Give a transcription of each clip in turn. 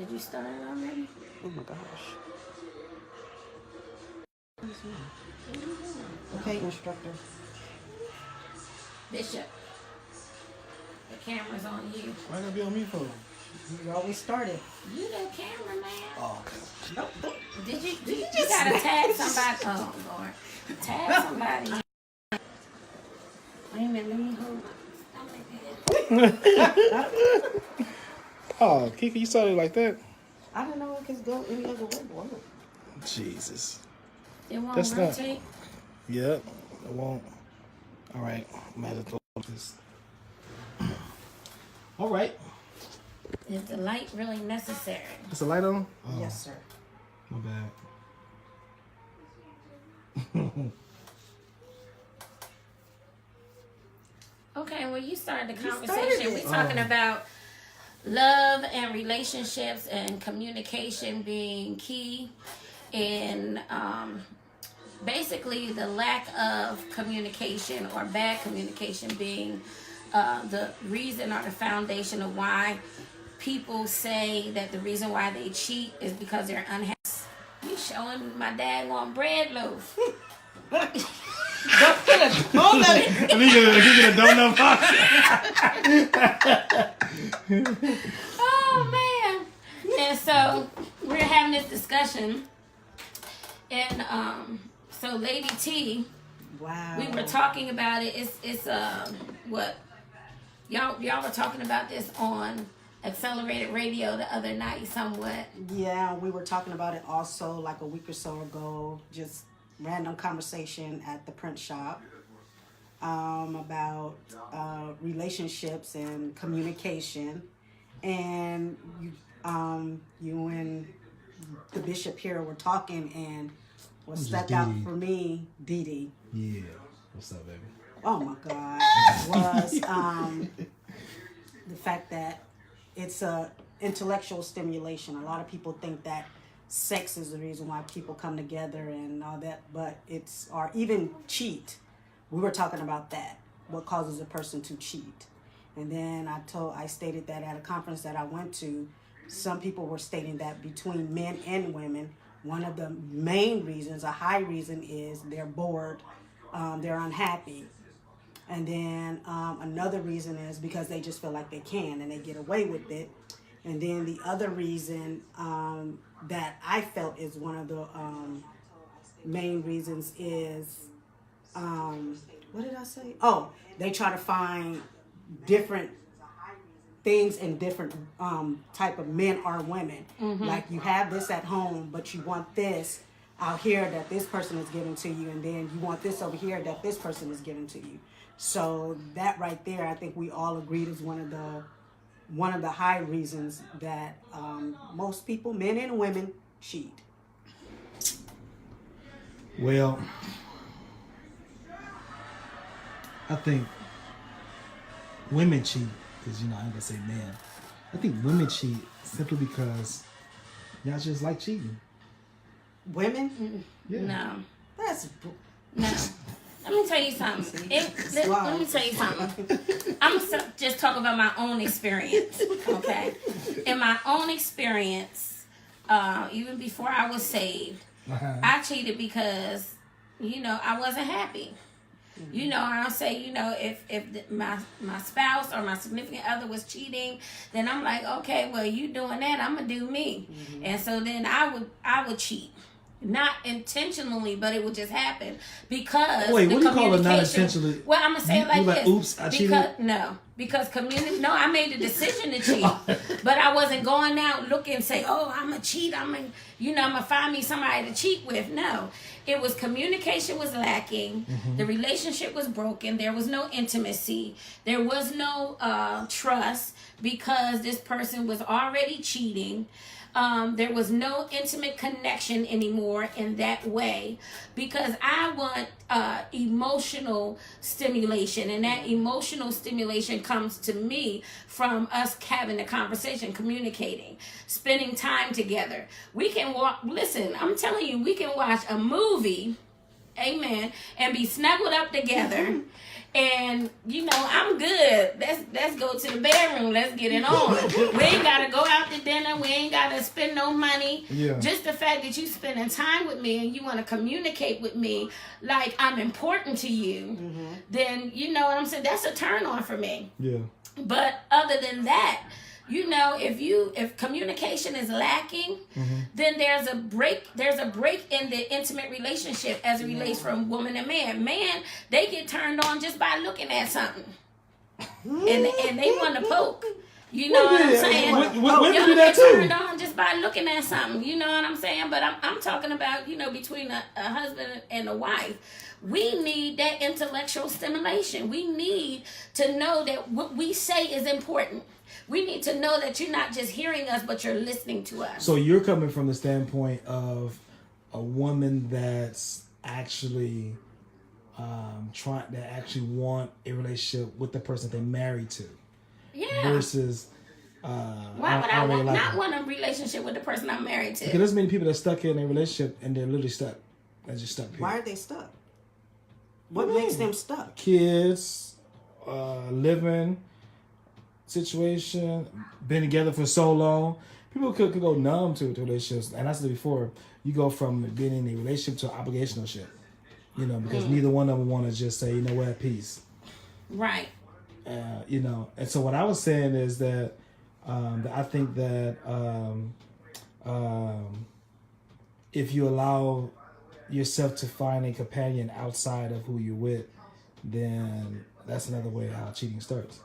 Did you start it already? Oh my gosh. Okay, instructor. Bishop, the camera's on you. Why gotta be on me for? You always started. You the cameraman. Oh, Nope. Did you gotta tag somebody? Oh, Lord. Tag somebody. Wait a minute, let me hold my stomach. oh, Kiki, you started like that? I don't know if it could go any other way, boy. Jesus. It won't That's not- rotate. Yep, I won't. All right, I'm gonna throw this. All right. Is the light really necessary? Is the light on? Oh, Yes, sir. my bad. Okay, well, you started the You conversation. started it. We're talking about love and relationships and communication being key, and basically the lack of communication or bad communication being the reason or the foundation of why people say that the reason why they cheat is because they're unhappy. You showing my daggone bread loaf. Don't get a donut. I think you get a donut box. Oh man! And so we're having this discussion, and so Lady T, Wow. we were talking about it. It's what y'all were talking about this on Accelerated Radio the other night, somewhat. Yeah, we were talking about it also like a week or so ago. Just random conversation at the print shop about relationships and communication. And you and the bishop here were talking, and what I'm stuck just out Dee Dee. for me, Dee Dee. Yeah. What's up, baby? Oh my God, was the fact that it's a intellectual stimulation. A lot of people think that sex is the reason why people come together and all that, but it's, or even cheat. We were talking about that, what causes a person to cheat. And then I stated that at a conference that I went to, some people were stating that between men and women, one of the main reasons, a high reason, is they're bored, they're unhappy. And then another reason is because they just feel like they can and they get away with it. And then the other reason that I felt is one of the main reasons is, what did I say? Oh, they try to find different things in different type of men or women. Mm-hmm. Like you have this at home, but you want this out here that this person is giving to you, and then you want this over here that this person is giving to you. So that right there, I think we all agreed is one of the high reasons that most people, men and women, cheat. Well, I think women cheat because, I ain't gonna say men. I think women cheat simply because y'all just like cheating. Women? Yeah. No. That's... No. Let me tell you something. Let me tell you something. I'm gonna just talk about my own experience, okay? In my own experience, even before I was saved, I cheated because, I wasn't happy. I'll say, if my spouse or my significant other was cheating, then I'm like, okay, well, you doing that, I'm gonna do me. Mm-hmm. And so then I would cheat. Not intentionally, but it would just happen because wait, the what do you call it not communication- intentionally? Well, I'm gonna say it like this. Oops, I cheated. Because I made the decision to cheat, but I wasn't going out looking and say, oh, I'm a cheat. I'm gonna find me somebody to cheat with. No, it was communication was lacking. Mm-hmm. The relationship was broken. There was no intimacy. There was no trust because this person was already cheating. There was no intimate connection anymore in that way because I want emotional stimulation, and that emotional stimulation comes to me from us having a conversation, communicating, spending time together. We can listen, I'm telling you, we can watch a movie, amen, and be snuggled up together And I'm good. Let's go to the bedroom. Let's get it on. We ain't gotta go out to dinner. We ain't gotta spend no money. Yeah. Just the fact that you spending time with me and you want to communicate with me like I'm important to you, then you know what I'm saying. That's a turn on for me. Yeah. But other than that, if communication is lacking, then there's a break in the intimate relationship as it relates from woman and man. Man, they get turned on just by looking at something. And they want to poke. You know what I'm saying? Women Y'all do that get too. turned on just by looking at something. You know what I'm saying? But I'm talking about, between a husband and a wife. We need that intellectual stimulation. We need to know that what we say is important. We need to know that you're not just hearing us, but you're listening to us. So you're coming from the standpoint of a woman that's actually want a relationship with the person they're married to. Yeah. Versus why would I not want a relationship with the person I'm married to? Because there's many people that are stuck in a relationship and they're literally stuck. They're just stuck. Period. Why are they stuck? What makes them stuck? Kids, living situation, been together for so long. People could go numb to relationships. And I said before, you go from being in a relationship to obligational shit. Because neither one of them want to just say, you know what, peace. Right. And so what I was saying is that I think that if you allow yourself to find a companion outside of who you're with, then that's another way how cheating starts.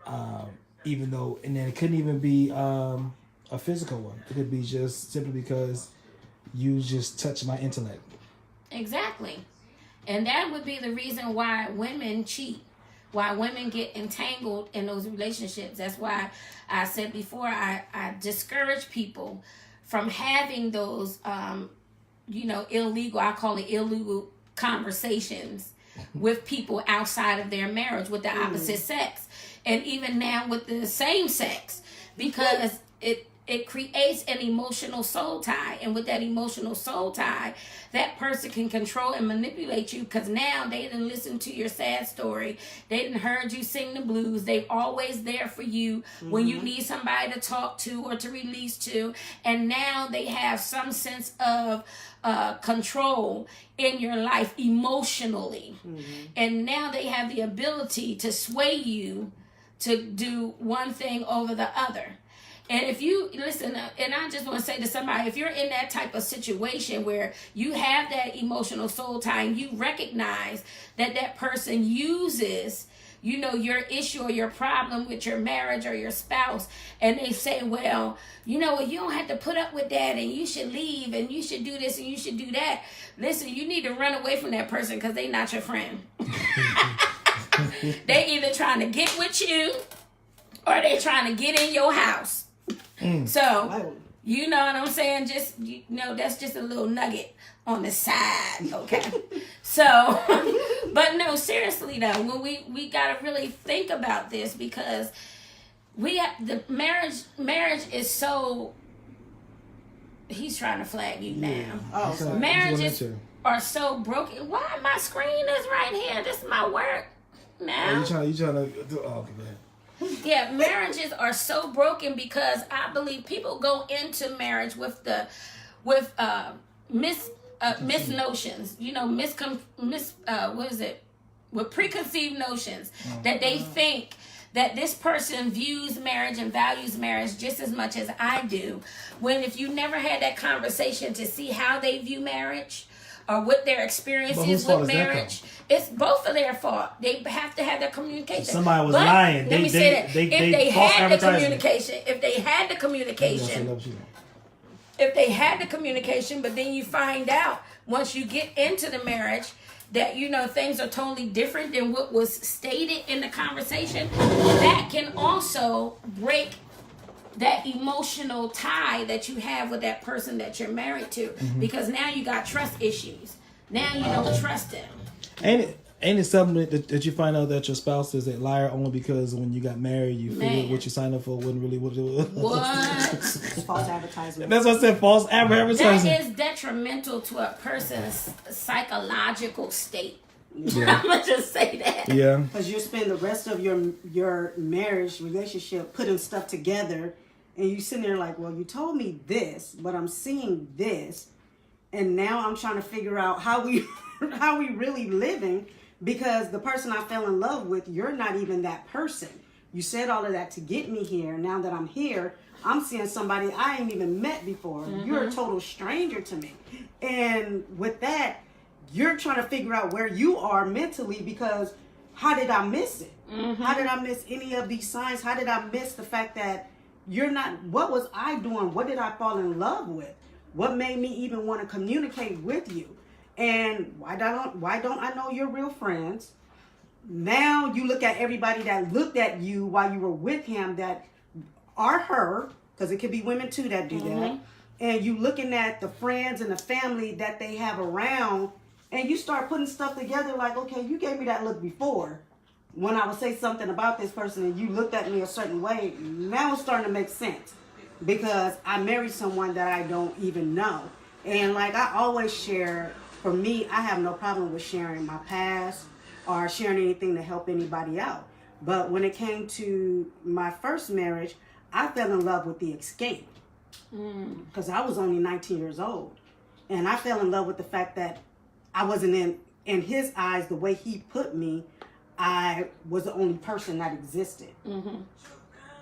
And then it couldn't even be a physical one. It could be just simply because you just touch my intellect. Exactly. And that would be the reason why women cheat. Why women get entangled in those relationships. That's why I said before, I discourage people from having those, illegal, I call it illegal conversations with people outside of their marriage with the opposite sex. And even now with the same sex, because it creates an emotional soul tie. And with that emotional soul tie, that person can control and manipulate you because now they didn't listen to your sad story. They didn't heard you sing the blues. They're always there for you when you need somebody to talk to or to release to. And now they have some sense of control in your life emotionally. And now they have the ability to sway you to do one thing over the other. And if you listen, and I just want to say to somebody, if you're in that type of situation where you have that emotional soul tie and you recognize that person uses, your issue or your problem with your marriage or your spouse, and they say, well, you don't have to put up with that and you should leave and you should do this and you should do that. Listen, you need to run away from that person because they're not your friend. They either trying to get with you or they trying to get in your house. So, you know what I'm saying? Just, that's just a little nugget on the side, okay? So, but no, seriously though, when we got to really think about this because the marriage is so, he's trying to flag you now. Oh, sorry. Marriages are so broken. Why my screen is right here? This is my work now. You trying to do, okay, man. Yeah, marriages are so broken because I believe people go into marriage with misnotions, with preconceived notions that they think that this person views marriage and values marriage just as much as I do. When if you never had that conversation to see how they view marriage or what their experience is with marriage, it's both of their fault. They have to have that communication. If somebody was lying. Let me say that. If they had the communication, but then you find out once you get into the marriage that things are totally different than what was stated in the conversation, that can also break that emotional tie that you have with that person that you're married to, because now you got trust issues. Now you don't trust them. Ain't it something that you find out that your spouse is a liar only because when you got married you figured what you signed up for wasn't really what it was? What? It's false advertisement. That's what I said, false advertising. That is detrimental to a person's psychological state. Yeah. I'm gonna just say that. Yeah. Because you spend the rest of your marriage relationship putting stuff together, and you sitting there like, well, you told me this, but I'm seeing this, and now I'm trying to figure out how we how we really living, because the person I fell in love with, you're not even that person. You said all of that to get me here. Now that I'm here, I'm seeing somebody I ain't even met before. You're a total stranger to me. And with that, you're trying to figure out where you are mentally, because how did I miss it? How did I miss any of these signs? How did I miss the fact that you're not, what was I doing? What did I fall in love with? What made me even want to communicate with you? And why don't I know your real friends? Now you look at everybody that looked at you while you were with him that are her, because it could be women too that do that. And you looking at the friends and the family that they have around, and you start putting stuff together like, okay, you gave me that look before when I would say something about this person and you looked at me a certain way. Now it's starting to make sense, because I married someone that I don't even know. And like I always share, for me, I have no problem with sharing my past or sharing anything to help anybody out. But when it came to my first marriage, I fell in love with the escape, because I was only 19 years old. And I fell in love with the fact that I wasn't in his eyes, the way he put me, I was the only person that existed.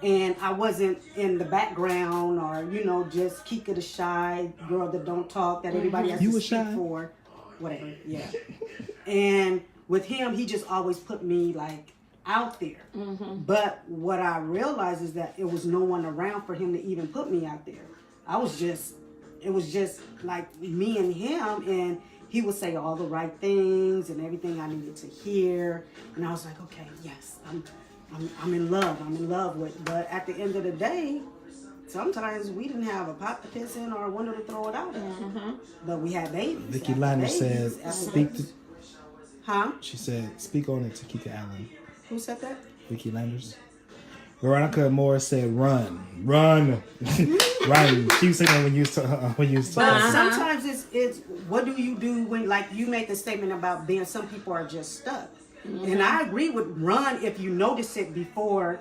And I wasn't in the background, or, you know, just Kika the shy girl that don't talk, that everybody has to speak for. Whatever, yeah. And with him, he just always put me, like, out there. But what I realized is that it was no one around for him to even put me out there. It was just like me and him, and he would say all the right things and everything I needed to hear. And I was like, okay, yes, I'm in love. I'm in love with. But at the end of the day, sometimes we didn't have a pot to piss in or a window to throw it out at. But we had babies. Vicky Lander said, speak to... Huh? She said, speak on it to Kika Allen. Who said that? Vicky Landers. Veronica Moore said, run. Run. Run. She was saying that when you was talking. But sometimes it's what do you do when, like you made the statement about being, some people are just stuck. And I agree with run if you notice it before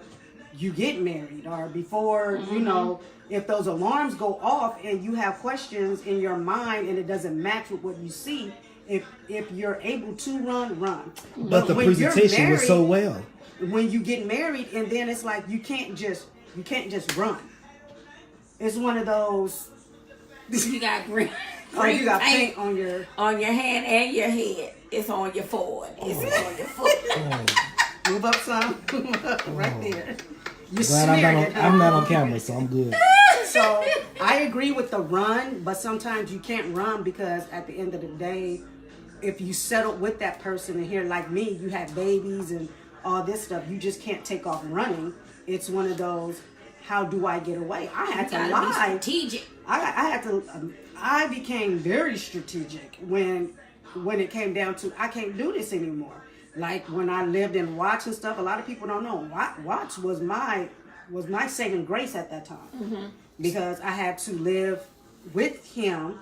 you get married, or before, you know, if those alarms go off and you have questions in your mind and it doesn't match with what you see, if you're able to run. But the presentation was so well. When you get married, and then it's like you can't just run. It's one of those. You got green. Oh, you got paint on your hand and your head. It's on your forehead. It's on your foot. Move up some, right there. You Glad I'm not on camera, so I'm good. So I agree with the run, but sometimes you can't run, because at the end of the day, if you settle with that person, and here like me, you have babies and all this stuff, you just can't take off running. It's one of those, how do I get away? I had to lie. Strategic. I became very strategic when it came down to, I can't do this anymore. Like when I lived in Watts and stuff, a lot of people don't know. Watts was my saving grace at that time, because I had to live with him,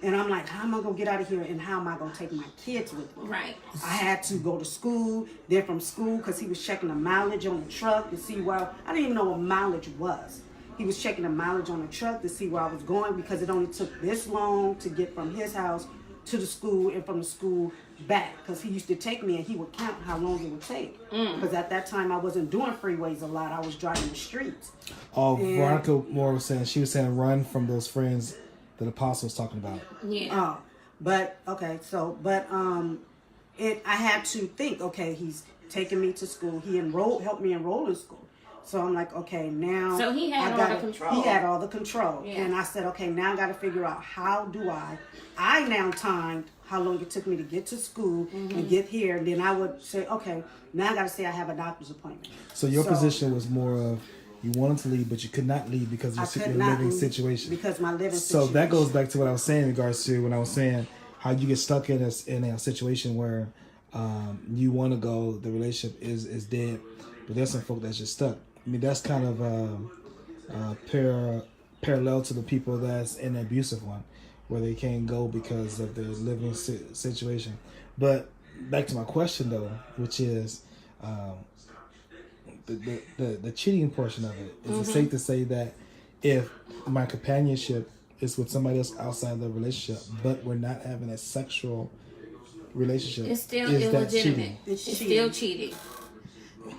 and I'm like, how am I gonna get out of here, and how am I gonna take my kids with me? Right. I had to go to school. Then from school, because he was checking the mileage on the truck to see where, I didn't even know what mileage was. He was checking the mileage on the truck to see where I was going, because it only took this long to get from his house to the school, and from the school back, because he used to take me and he would count how long it would take, because at that time I wasn't doing freeways a lot, I was driving the streets. Veronica Moore was saying run from those friends that Apostle was talking about. Yeah. But okay, so I had to think, okay, he's taking me to school, helped me enroll in school. So I'm like, okay, now. So he had all the control. He had all the control. Yeah. And I said, okay, now I got to figure out, how do I now timed how long it took me to get to school and get here. And then I would say, okay, now I got to say I have a doctor's appointment. So your position was more of, you wanted to leave, but you could not leave because of your living situation. Because my living situation. So that goes back to what I was saying in regards to when I was saying how you get stuck in a situation where you want to go, the relationship is dead, but there's some folk that's just stuck. I mean, that's kind of parallel to the people that's in an abusive one, where they can't go because of their living situation. But back to my question though, which is the cheating portion of it. Is it safe to say that if my companionship is with somebody else outside the relationship, but we're not having a sexual relationship, It's still is that illegitimate. cheating? It's still cheating.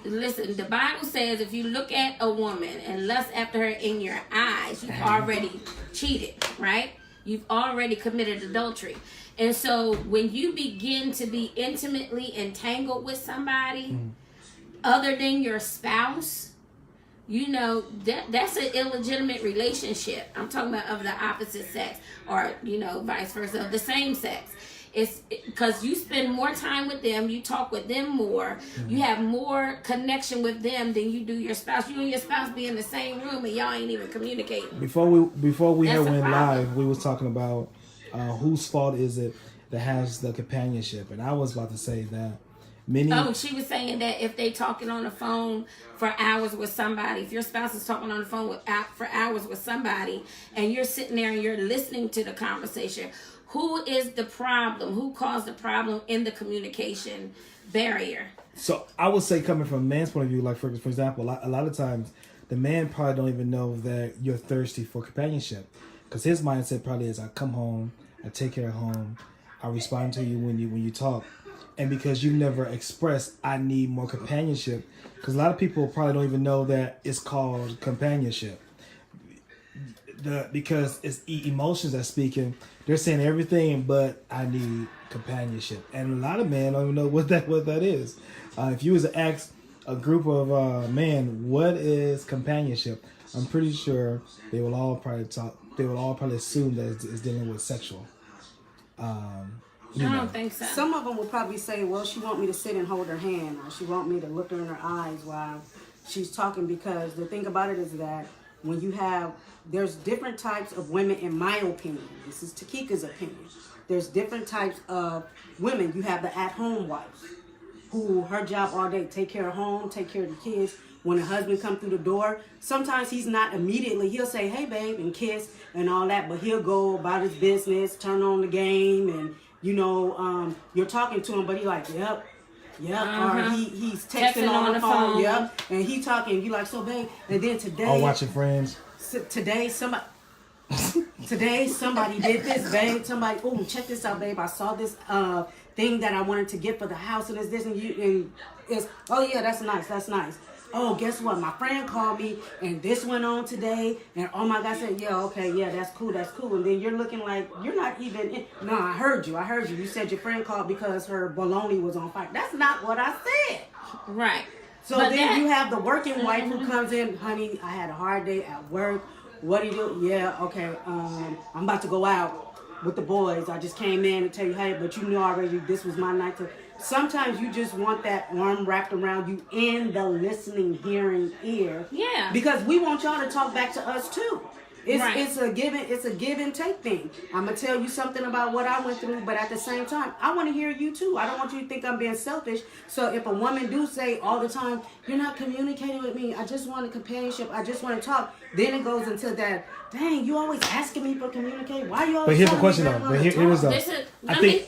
Listen, the Bible says if you look at a woman and lust after her in your eyes, you've already cheated, right? You've already committed adultery. And so when you begin to be intimately entangled with somebody other than your spouse, you know, that's an illegitimate relationship. I'm talking about of the opposite sex, or, you know, vice versa, of the same sex. It's because you spend more time with them, you talk with them more, you have more connection with them than you do your spouse. You and your spouse be in the same room and y'all ain't even communicating. Before we That's had a went problem. live, we was talking about whose fault is it that has the companionship, and I was about to say that many. Oh, she was saying that if they talking on the phone for hours with somebody, if your spouse is talking on the phone for hours with somebody, and you're sitting there and you're listening to the conversation, who is the problem? Who caused the problem in the communication barrier? So I would say, coming from a man's point of view, like for example, a lot of times the man probably don't even know that you're thirsty for companionship, because his mindset probably is, I come home, I take care of home, I respond to you when you talk. And because you never express, I need more companionship. Because a lot of people probably don't even know that it's called companionship. Because it's emotions that speaking. They're saying everything, but I need companionship. And a lot of men don't even know what that is. If you was to ask a group of men, what is companionship? I'm pretty sure they will all probably talk. They will all probably assume that it's dealing with sexual. I don't think so. Some of them will probably say, well, she want me to sit and hold her hand, or she want me to look her in her eyes while she's talking, because the thing about it is that when you have, there's different types of women, in my opinion. This is Takika's opinion. There's different types of women. You have the at-home wife, who her job all day, take care of home, take care of the kids. When the husband come through the door, sometimes he's not immediately, he'll say, hey, babe, and kiss and all that, but he'll go about his business, turn on the game, and, you know, you're talking to him, but he like, yep, or he's texting on the phone, yep, and he talking, you like, so, babe, and then today, All watching Friends. Today somebody did this, babe. Somebody, oh, check this out, babe. I saw this thing that I wanted to get for the house, and it's this, and it's, oh yeah, that's nice. Oh, guess what? My friend called me, and this went on today, and oh my God, I said, yeah, okay, yeah, that's cool, and then you're looking like you're not even in. No, I heard you. You said your friend called because her bologna was on fire. That's not what I said. Right. So but then you have the working wife who comes in, honey, I had a hard day at work. What do you do? Yeah, okay. I'm about to go out with the boys. I just came in and tell you, hey, but you knew already this was my night to. Sometimes you just want that arm wrapped around you in the listening, hearing ear. Yeah. Because we want y'all to talk back to us too. It's a give and take thing. I'm gonna tell you something about what I went through, but at the same time, I want to hear you too. I don't want you to think I'm being selfish. So if a woman do say all the time, you're not communicating with me, I just want a companionship, I just want to talk, then it goes into that, dang, you always asking me for communicate. Why you always? But here's the question though. But here's the.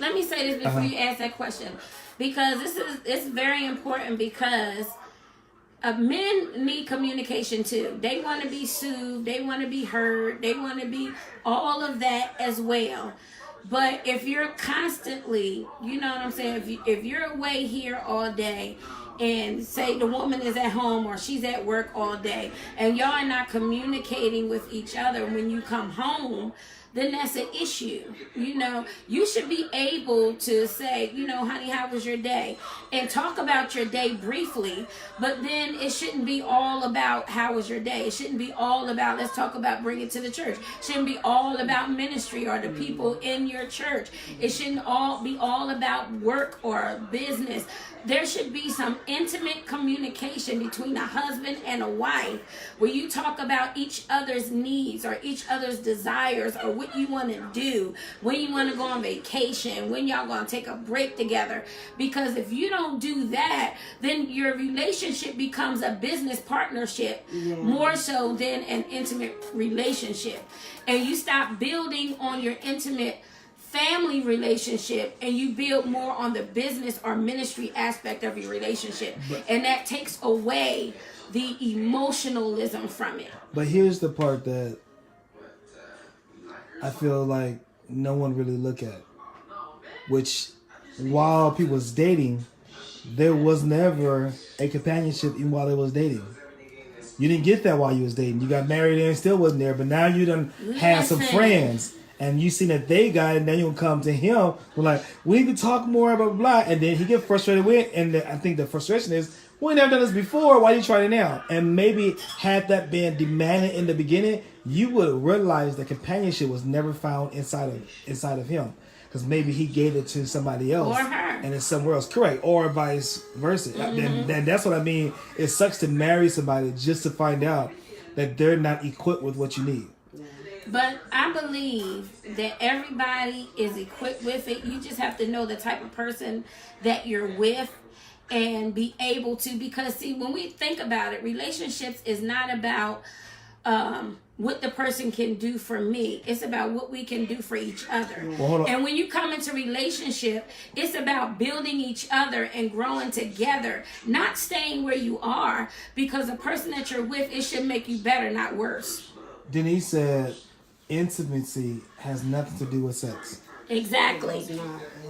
Let me say this before you ask that question, because it's very important, because men need communication too. They want to be soothed. They want to be heard. They want to be all of that as well. But if you're constantly, you know what I'm saying, if you're away here all day, and say the woman is at home or she's at work all day, and y'all are not communicating with each other when you come home, then that's an issue. You know, you should be able to say, you know, honey, how was your day? And talk about your day briefly, but then it shouldn't be all about how was your day. It shouldn't be all about, let's talk about bringing to the church. It shouldn't be all about ministry or the people in your church. It shouldn't all be all about work or business. There should be some intimate communication between a husband and a wife where you talk about each other's needs or each other's desires, or what you want to do, when you want to go on vacation, when y'all going to take a break together. Because if you don't do that, then your relationship becomes a business partnership more so than an intimate relationship. And you stop building on your intimate family relationship and you build more on the business or ministry aspect of your relationship. And that takes away the emotionalism from it. But here's the part that I feel like no one really look at, which while people was dating, there was never a companionship even while they was dating. You didn't get that while you was dating. You got married and it still wasn't there, but now you done had some friends and you seen that they got it, and then you'll come to him, we're like, we need to talk more, blah, blah, blah, and then he get frustrated with it, and I think the frustration is, we never done this before, why you trying it now? And maybe had that been demanded in the beginning, you would realize that companionship was never found inside of him. Because maybe he gave it to somebody else. Or her. And it's somewhere else. Correct. Or vice versa. Mm-hmm. And that's what I mean. It sucks to marry somebody just to find out that they're not equipped with what you need. But I believe that everybody is equipped with it. You just have to know the type of person that you're with and be able to. Because, see, when we think about it, relationships is not about what the person can do for me. It's about what we can do for each other. Well, and when you come into relationship, it's about building each other and growing together, not staying where you are, because the person that you're with, it should make you better, not worse. Denise said intimacy has nothing to do with sex. Exactly.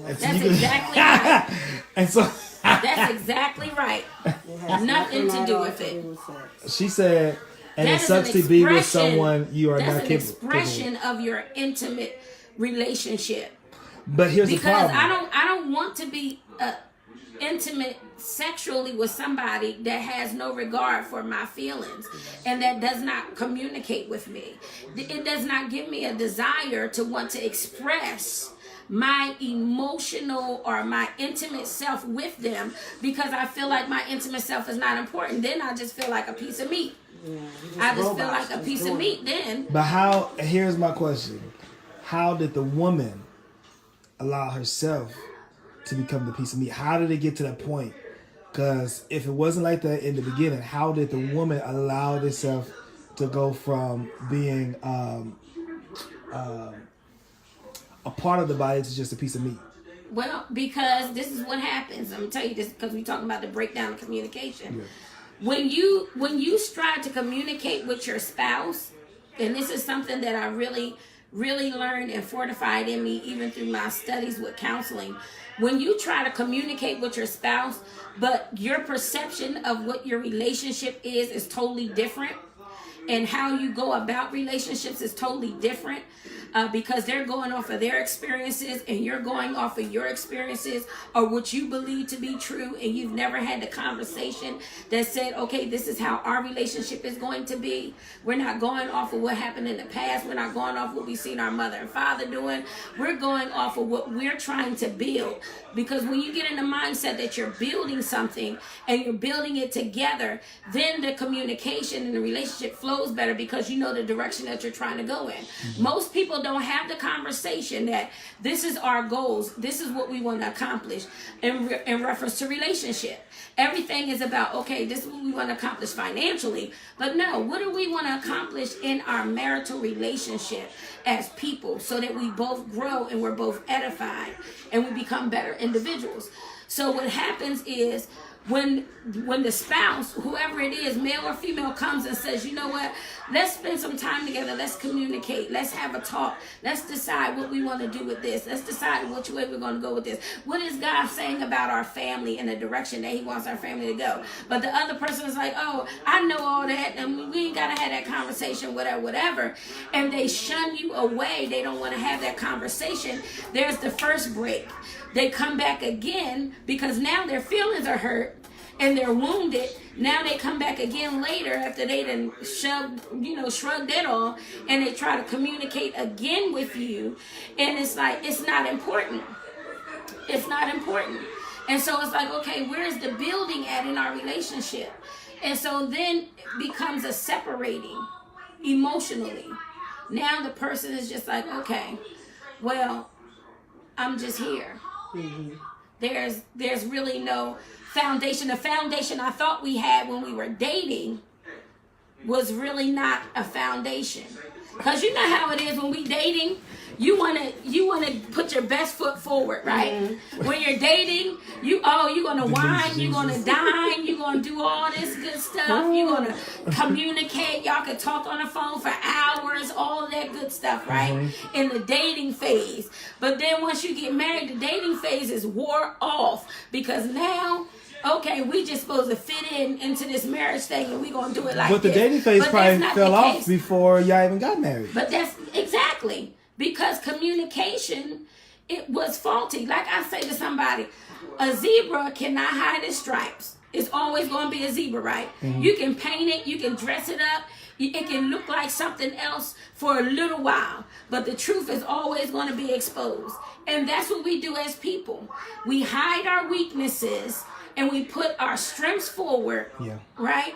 That's exactly right. And so that's exactly right. It has Nothing to do with to it. do with sex. she said, and That it sucks to be with someone you are not That's an capable. expression of your intimate relationship. But here's the Because problem. I don't want to be intimate sexually with somebody that has no regard for my feelings and that does not communicate with me. It does not give me a desire to want to express my emotional or my intimate self with them, because I feel like my intimate self is not important. Then I just feel like a piece of meat. Yeah, I just feel like a piece of meat then. But here's my question. How did the woman allow herself to become the piece of meat? How did it get to that point? Because if it wasn't like that in the beginning, how did the woman allow herself to go from being a part of the body to just a piece of meat? Well, because this is what happens. I'm going to tell you this because we're talking about the breakdown of communication. Yeah. When you strive to communicate with your spouse, and this is something that I really learned and fortified in me even through my studies with counseling. When you try to communicate with your spouse, but your perception of what your relationship is totally different, and how you go about relationships is totally different, because they're going off of their experiences and you're going off of your experiences or what you believe to be true, and you've never had the conversation that said, okay, this is how our relationship is going to be. We're not going off of what happened in the past. We're not going off what we've seen our mother and father doing. We're going off of what we're trying to build. Because when you get in the mindset that you're building something and you're building it together, then the communication and the relationship flows better because you know the direction that you're trying to go in. Mm-hmm. Most people don't have the conversation that this is our goals, this is what we want to accomplish in reference to relationship. Everything is about, okay, this is what we want to accomplish financially, but no, what do we want to accomplish in our marital relationship as people so that we both grow and we're both edified and we become better individuals. So what happens is when the spouse, whoever it is, male or female, comes and says, you know what, let's spend some time together, let's communicate, let's have a talk, let's decide what we want to do with this, let's decide which way we're going to go with this. What is God saying about our family and the direction that he wants our family to go? But the other person is like, oh, I know all that and we ain't got to have that conversation, whatever. And they shun you away. They don't want to have that conversation. There's the first break. They come back again because now their feelings are hurt and they're wounded. Now they come back again later after they done shrugged it off, and they try to communicate again with you. And it's like, it's not important. It's not important. And so it's like, okay, where's the building at in our relationship? And so then it becomes a separating emotionally. Now the person is just like, okay, well, I'm just here. Mm-hmm. There's really no foundation. The foundation I thought we had when we were dating was really not a foundation. Because you know how it is when we dating you wanna put your best foot forward, right? When you're dating, you're gonna whine, you're gonna dine, you're gonna do all this good stuff, you're gonna communicate, y'all can talk on the phone for hours, all that good stuff, right? In the dating phase. But then once you get married, the dating phase is wore off, because now, okay, we just supposed to fit into this marriage thing, and we gonna do it like this. But the dating phase But probably that's not fell the off case. before y'all even got married. But that's exactly because communication, it was faulty. Like I say to somebody, a zebra cannot hide its stripes. It's always going to be a zebra, right? You can paint it, you can dress it up, it can look like something else for a little while, but the truth is always going to be exposed. And that's what we do as people. We hide our weaknesses and we put our strengths forward, right?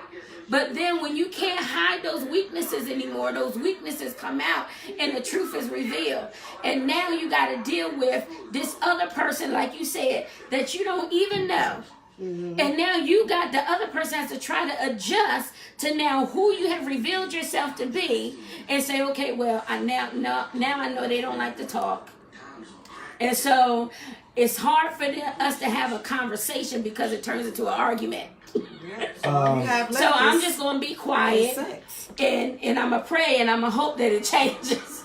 But then when you can't hide those weaknesses anymore, those weaknesses come out and the truth is revealed. And now you got to deal with this other person, like you said, that you don't even know. And now you got the other person has to try to adjust to now who you have revealed yourself to be, and say, okay, well, now I know they don't like to talk. And so it's hard for us to have a conversation because it turns into an argument. So I'm just going to be quiet, and I'm going to pray, and I'm going to hope that it changes.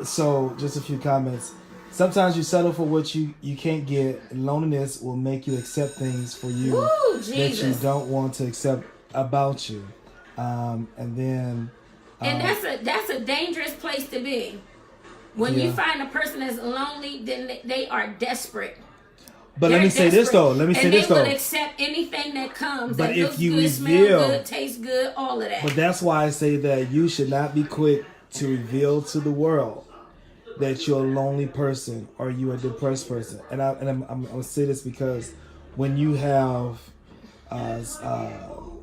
So just a few comments. Sometimes you settle for what you can't get, and loneliness will make you accept things for you that you don't want to accept about you. And that's a dangerous place to be. When you find a person that's lonely, then they are desperate. But let me say this though. They will accept anything that comes. But that if looks you good, reveal, smell good, tastes good, all of that. But that's why I say that you should not be quick to reveal to the world that you're a lonely person or you're a depressed person. And I'm gonna say this because when you have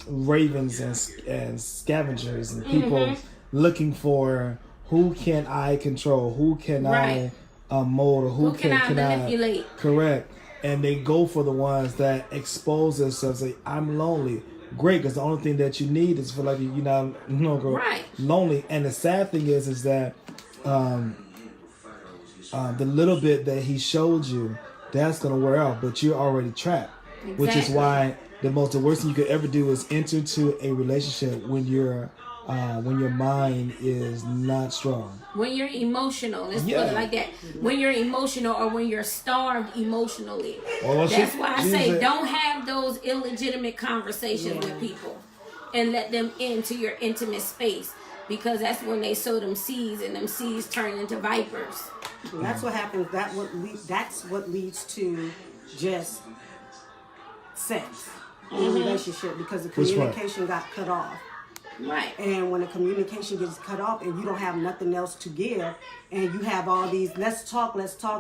ravens and scavengers and people looking for who can I control, who can I mold, or who can I manipulate. Correct. And they go for the ones that expose themselves. Say, I'm lonely. Great, because the only thing that you need is for like you're not lonely. And the sad thing is that the little bit that he showed you, that's gonna wear out, but you're already trapped. Exactly. Which is why the worst thing you could ever do is enter into a relationship when your mind is not strong. When you're emotional, let's put it like that. When you're emotional, or when you're starved emotionally. That's why I say don't have those illegitimate conversations with people, and let them into your intimate space, because that's when they sow them seeds, and them seeds turn into vipers. That's what happens. That's what leads to just sex in a relationship, because the communication got cut off. Right. And when the communication gets cut off and you don't have nothing else to give, and you have all these let's talk,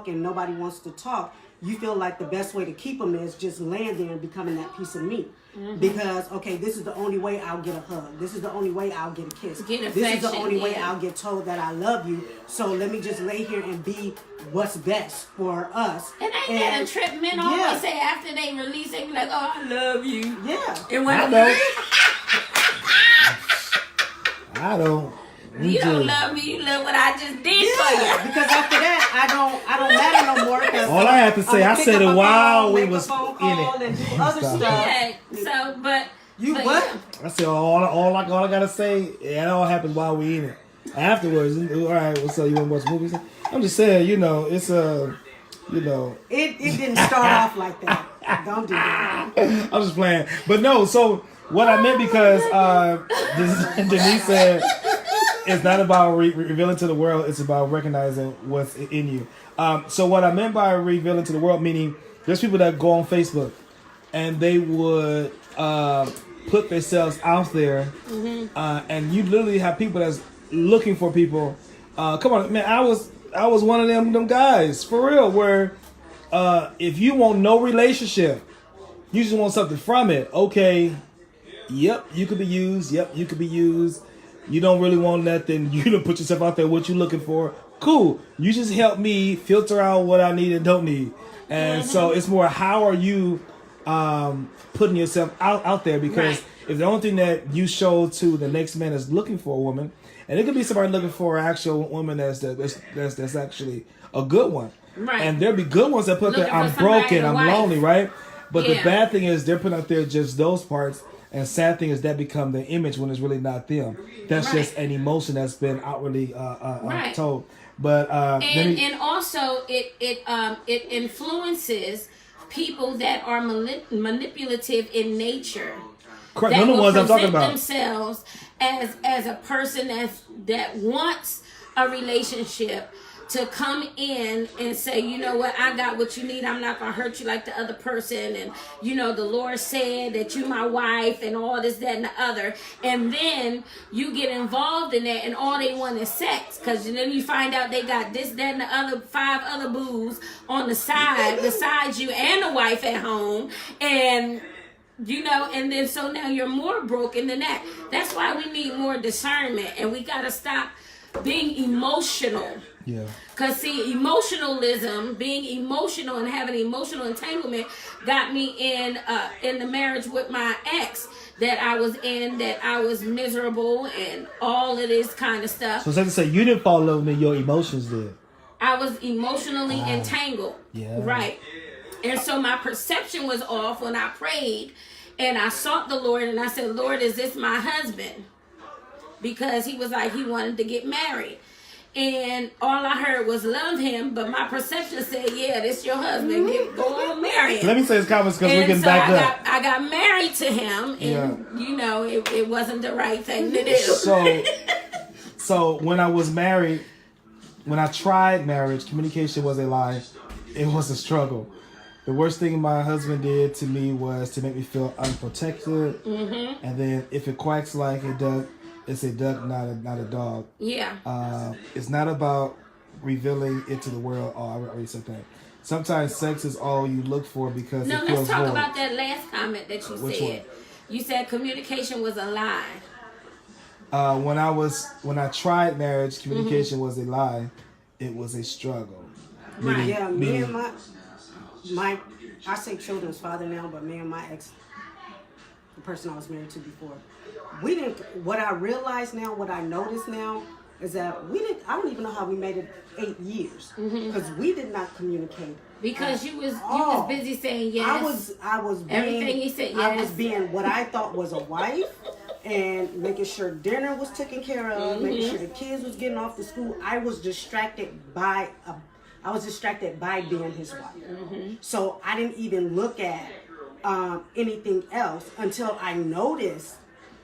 and nobody wants to talk, you feel like the best way to keep them is just laying there and becoming that piece of meat. Because, okay, this is the only way I'll get a hug. This is the only way I'll get a kiss. This is the only way I'll get told that I love you. So let me just lay here and be what's best for us. And ain't that a trip? Men always say after they release, they be like, oh, I love you. Yeah. And when I don't. You don't love me. You love what I just did for you. Because after that, I don't matter no more. All I have to say, I said it while we was in it. And do other stuff. Yeah. So, but what? I said all I gotta say. It all happened while we in it. Afterwards, all right. What's up? You want to watch movies? I'm just saying, it's a, It didn't start off like that. Don't do that. I'm just playing, but no. So what I meant, because Denise said, it's not about revealing to the world. It's about recognizing what's in you. So what I meant by revealing to the world, meaning there's people that go on Facebook and they would put themselves out there, and you literally have people that's looking for people. Come on, man. I was one of them guys for real. Where if you want no relationship, you just want something from it. Okay. Yep, you could be used. Yep, you could be used. You don't really want nothing. You don't put yourself out there. What you looking for? Cool. You just help me filter out what I need and don't need. And so it's more, how are you putting yourself out there? Because if the only thing that you show to the next man is looking for a woman, and it could be somebody looking for an actual woman that's actually a good one. Right. And there'll be good ones that put Looking that I'm for somebody broken, to I'm wife. lonely, right? But the Yeah. bad thing is they're putting out there just those parts, and sad thing is that become the image when it's really not them. That's Right. just an emotion that's been outwardly Right. told. But And also it influences people that are manipulative in nature. correct, That none of the will ones I'm talking present about. themselves as a person that wants a relationship, to come in and say, you know what, I got what you need. I'm not going to hurt you like the other person. And, you know, the Lord said that you my wife and all this, that, and the other. And then you get involved in that and all they want is sex. Because then you find out they got this, that, and the other 5 other booze on the side, besides you and the wife at home. And, you know, and then so now you're more broken than that. That's why we need more discernment. And we got to stop being emotional. Yeah. Because, see, being emotional and having emotional entanglement got me in the marriage with my ex that I was in, that I was miserable and all of this kind of stuff. So, to say, you didn't fall in love with me, your emotions did. I was emotionally entangled. Yeah. Right. And so my perception was off when I prayed and I sought the Lord and I said, Lord, is this my husband? Because he was like, he wanted to get married. And all I heard was love him, but my perception said, yeah, this your husband. Go on, marry him. Let me say his comments because we're And getting so back up. I got married to him, and you know, it wasn't the right thing to do. So when I was married, when I tried marriage, communication was a lie. It was a struggle. The worst thing my husband did to me was to make me feel unprotected. Mm-hmm. And then if it quacks like a duck, it's a duck, not a dog. Yeah. It's not about revealing it to the world. Oh, I already said that. Sometimes sex is all you look for because No, it feels let's talk void. about that last comment that you Which said. one? You said communication was a lie. When I tried marriage, communication Mm-hmm. was a lie. It was a struggle. Right. Yeah, me and my I say children's father now, but me and my ex, the person I was married to before, we didn't. What I realize now, what I notice now, is that we didn't. I don't even know how we made it 8 years because we did not communicate. Because you was busy saying yes. I was being, everything he said I was yes. being what I thought was a wife, and making sure dinner was taken care of, making sure the kids was getting off to school. I was distracted by being his wife. So I didn't even look at anything else until I noticed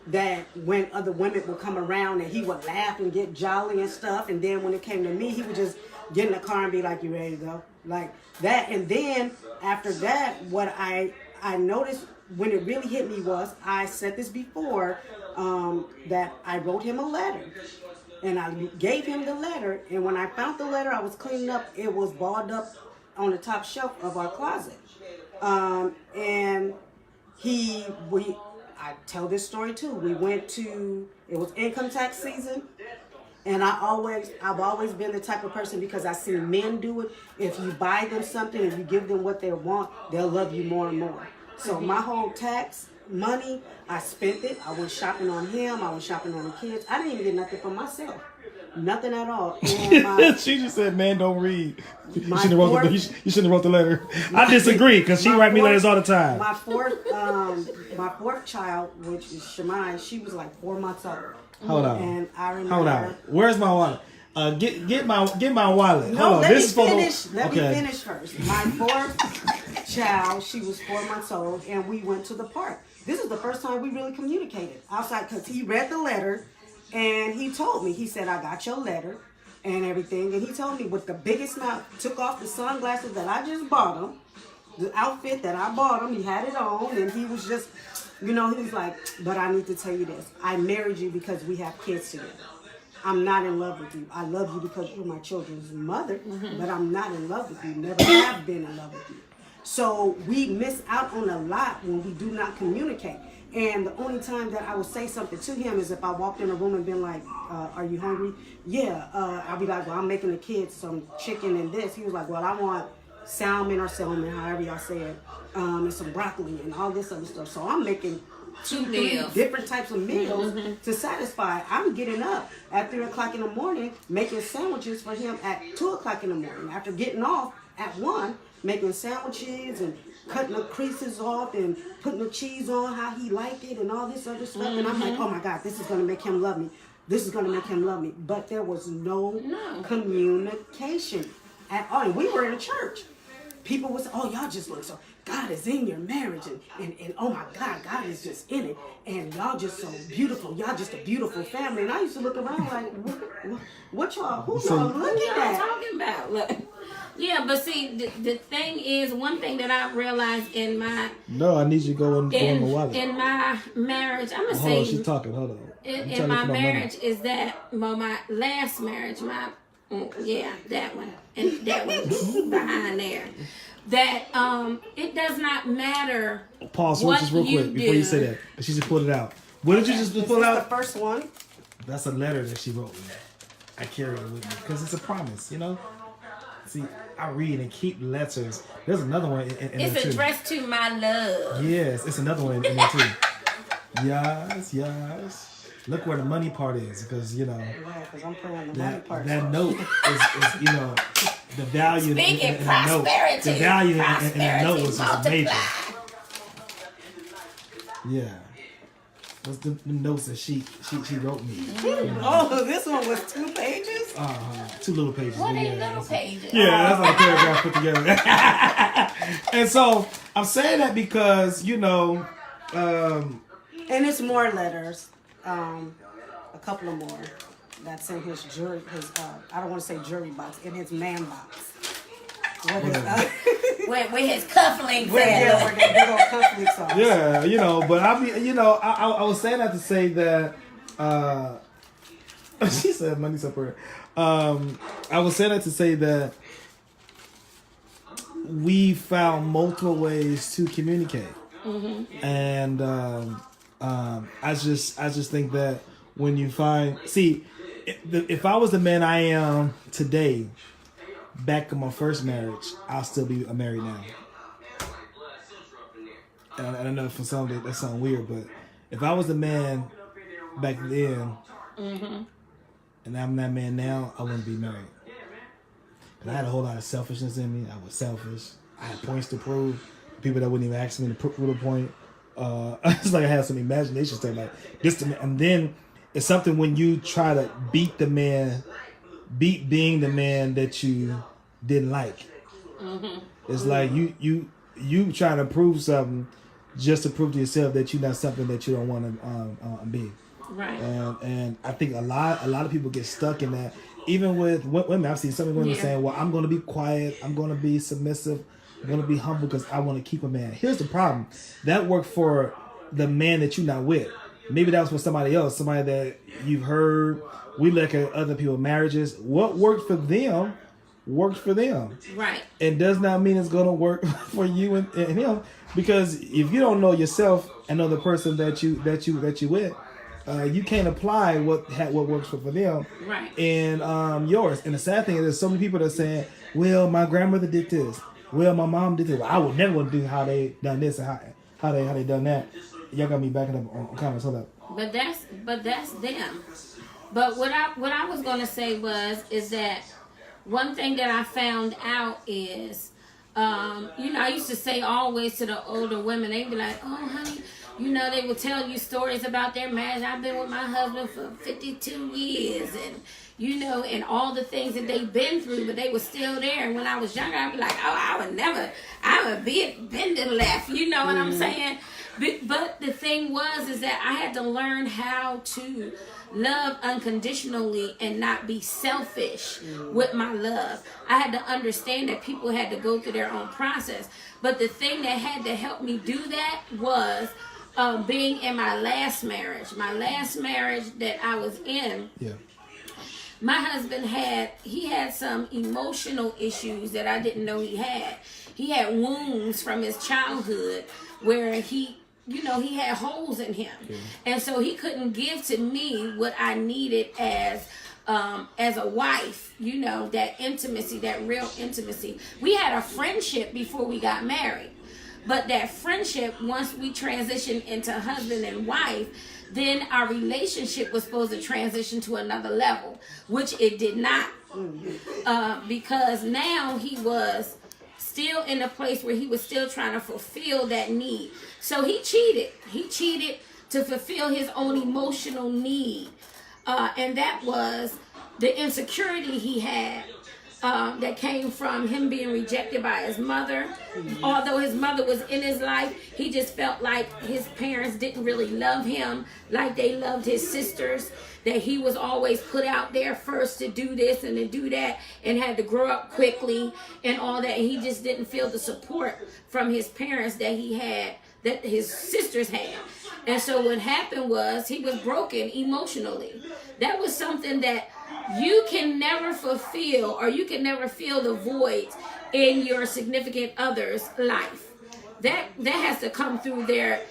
that when other women would come around and he would laugh and get jolly and stuff, and then when it came to me, he would just get in the car and be like, "You ready to go?" Like that. And then after that, what I noticed when it really hit me was, I said this before, that I wrote him a letter. And I gave him the letter, and when I found the letter, I was cleaning up. It was balled up on the top shelf of our closet. And I tell this story too. We went to, it was income tax season, and I've always been the type of person, because I see men do it. If you buy them something, if you give them what they want, they'll love you more and more. So my whole tax money, I spent it. I went shopping on him. I went shopping on the kids. I didn't even get nothing for myself. Nothing at all. And she just said, "Man, don't read." You My shouldn't have wrote the letter. I disagree because she write me letters all the time. My fourth child, which is Shemai, she was like 4 months old. Hold on. And I remember. Hold on. Where's my wallet? Get my wallet. No, Hold on. let This me is finish. Let me okay. finish first. My fourth child, she was 4 months old, and we went to the park. This is the first time we really communicated outside, because he read the letter, and he told me. He said, "I got your letter and everything," and he told me with the biggest smile. Took off the sunglasses that I just bought him, the outfit that I bought him. He had it on, and he was just, he was like, "But I need to tell you this. I married you because we have kids together. I'm not in love with you. I love you because you're my children's mother, but I'm not in love with you. Never have been in love with you." So we miss out on a lot when we do not communicate. And the only time that I would say something to him is if I walked in a room and been like, "Are you hungry?" "Yeah." I'll be like, "Well, I'm making the kids some chicken and this." He was like, "Well, I want salmon or salmon, however y'all say it, and some broccoli and all this other stuff." So I'm making three different types of meals to satisfy. I'm getting up at 3 o'clock in the morning, making sandwiches for him at 2 o'clock in the morning. After getting off at 1, making sandwiches and cutting the creases off and putting the cheese on how he liked it and all this other stuff. And I'm like, oh my God, this is going to make him love me. This is going to make him love me. But there was no communication at all. And we were in a church. People would say, oh, y'all just look so, God is in your marriage. And oh my God, God is just in it. And y'all just so beautiful. Y'all just a beautiful family. And I used to look around like, what y'all, who y'all looking at? Talking about? Look. Yeah, but see, the thing is, one thing that I realized in my... No, I need you to go in my wallet. In my marriage, I'm going to say... Hold on, she's talking, hold on. In my marriage is that, well, my last marriage, that one, and that one behind there, that it does not matter. Pause just real quick before you say that. She just pulled it out. What did you just pull out? The first one. That's a letter that she wrote me. I carry it with me because it's a promise, you know? See, I read and keep letters. There's another one in it's there too. Addressed to my love. Yes, it's another one in there too. Yes. Look where the money part is, because you know. Yeah, because I'm playing the money part. That note is you know the value Speaking in the note. The value in the note was major. Yeah. What's the notes that she wrote me? Oh, this one was 2 pages? 2 little pages. What are little pages? Yeah, that's like a paragraph put together. And so I'm saying that because, you know, and it's more letters. A couple of more. That's in his jury, I don't want to say jury box, in his man box. What is with his cufflinks. Where the big old cufflinks are. Yeah, you know, but I mean, you know, I was saying that to say that, she said money separate. I was saying that to say that we found multiple ways to communicate. And, I just think that when you find, if I was the man I am today, back in my first marriage, I'll still be married now. And I know for some that sounds weird, but if I was the man back then, and I'm that man now, I wouldn't be married. Because I had a whole lot of selfishness in me. I was selfish. I had points to prove. People that wouldn't even ask me to prove a point. It's like I had some imagination stuff like this, and then it's something when you try to beat being the man that you didn't like. It's like you trying to prove something just to prove to yourself that you're not something that you don't want to be. Right. And I think a lot of people get stuck in that. Even with women, I've seen some women saying, "Well, I'm going to be quiet. I'm going to be submissive. I'm going to be humble because I want to keep a man." Here's the problem. That worked for the man that you're not with. Maybe that was for somebody else, somebody that you've heard. We look at other people's marriages. What worked for them works for them. Right. It does not mean it's going to work for you and him, because if you don't know yourself and know the person that you with, you can't apply what works for them. Right. And yours. And the sad thing is, there's so many people that are saying, "Well, my grandmother did this. Well, my mom did this. Well, I would never want to do how they done this and how they done that." Y'all got me backing up on comments. Hold up. But that's them. But what I was gonna say is that one thing that I found out is, I used to say always to the older women, they'd be like, "Oh, honey," they would tell you stories about their marriage. I've been with my husband for 52 years, and and all the things that they've been through, but they were still there. And when I was younger, I'd be like, "Oh, I would bend and left." You know what I'm saying? But the thing is that I had to learn how to love unconditionally and not be selfish with my love. I had to understand that people had to go through their own process. But the thing that had to help me do that was being in my last marriage. My last marriage that I was in. Yeah. My husband had some emotional issues that I didn't know he had. He had wounds from his childhood where he had holes in him. Yeah. And so he couldn't give to me what I needed as a wife, that intimacy, that real intimacy. We had a friendship before we got married. But that friendship, once we transitioned into husband and wife, then our relationship was supposed to transition to another level, which it did not. Because now he was still in a place where he was still trying to fulfill that need. So he cheated. He cheated to fulfill his own emotional need. And that was the insecurity he had that came from him being rejected by his mother. Although his mother was in his life, he just felt like his parents didn't really love him like they loved his sisters, that he was always put out there first to do this and to do that and had to grow up quickly and all that. And he just didn't feel the support from his parents that he had, that his sisters had. And so what happened was he was broken emotionally. That was something that you can never fulfill, or you can never fill the void in your significant other's life. That has to come through their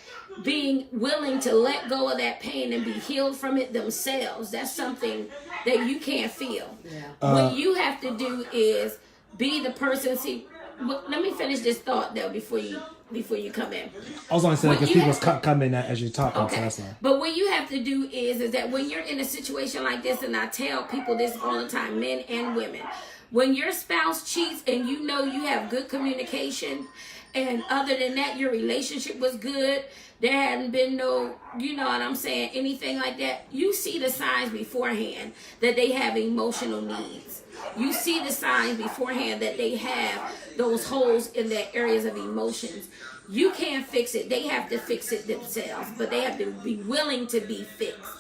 being willing to let go of that pain and be healed from it themselves. That's something that you can't feel. What you have to do is be the person. See, let me finish this thought though before you come in. I was only saying because people come in as you're talking. Okay. So But what you have to do is that when you're in a situation like this, and I tell people this all the time, men and women, when your spouse cheats and you know you have good communication, and other than that, your relationship was good, there hadn't been no, you know what I'm saying, anything like that, you see the signs beforehand that they have emotional needs. You see the signs beforehand that they have those holes in their areas of emotions. You can't fix it. They have to fix it themselves, but they have to be willing to be fixed,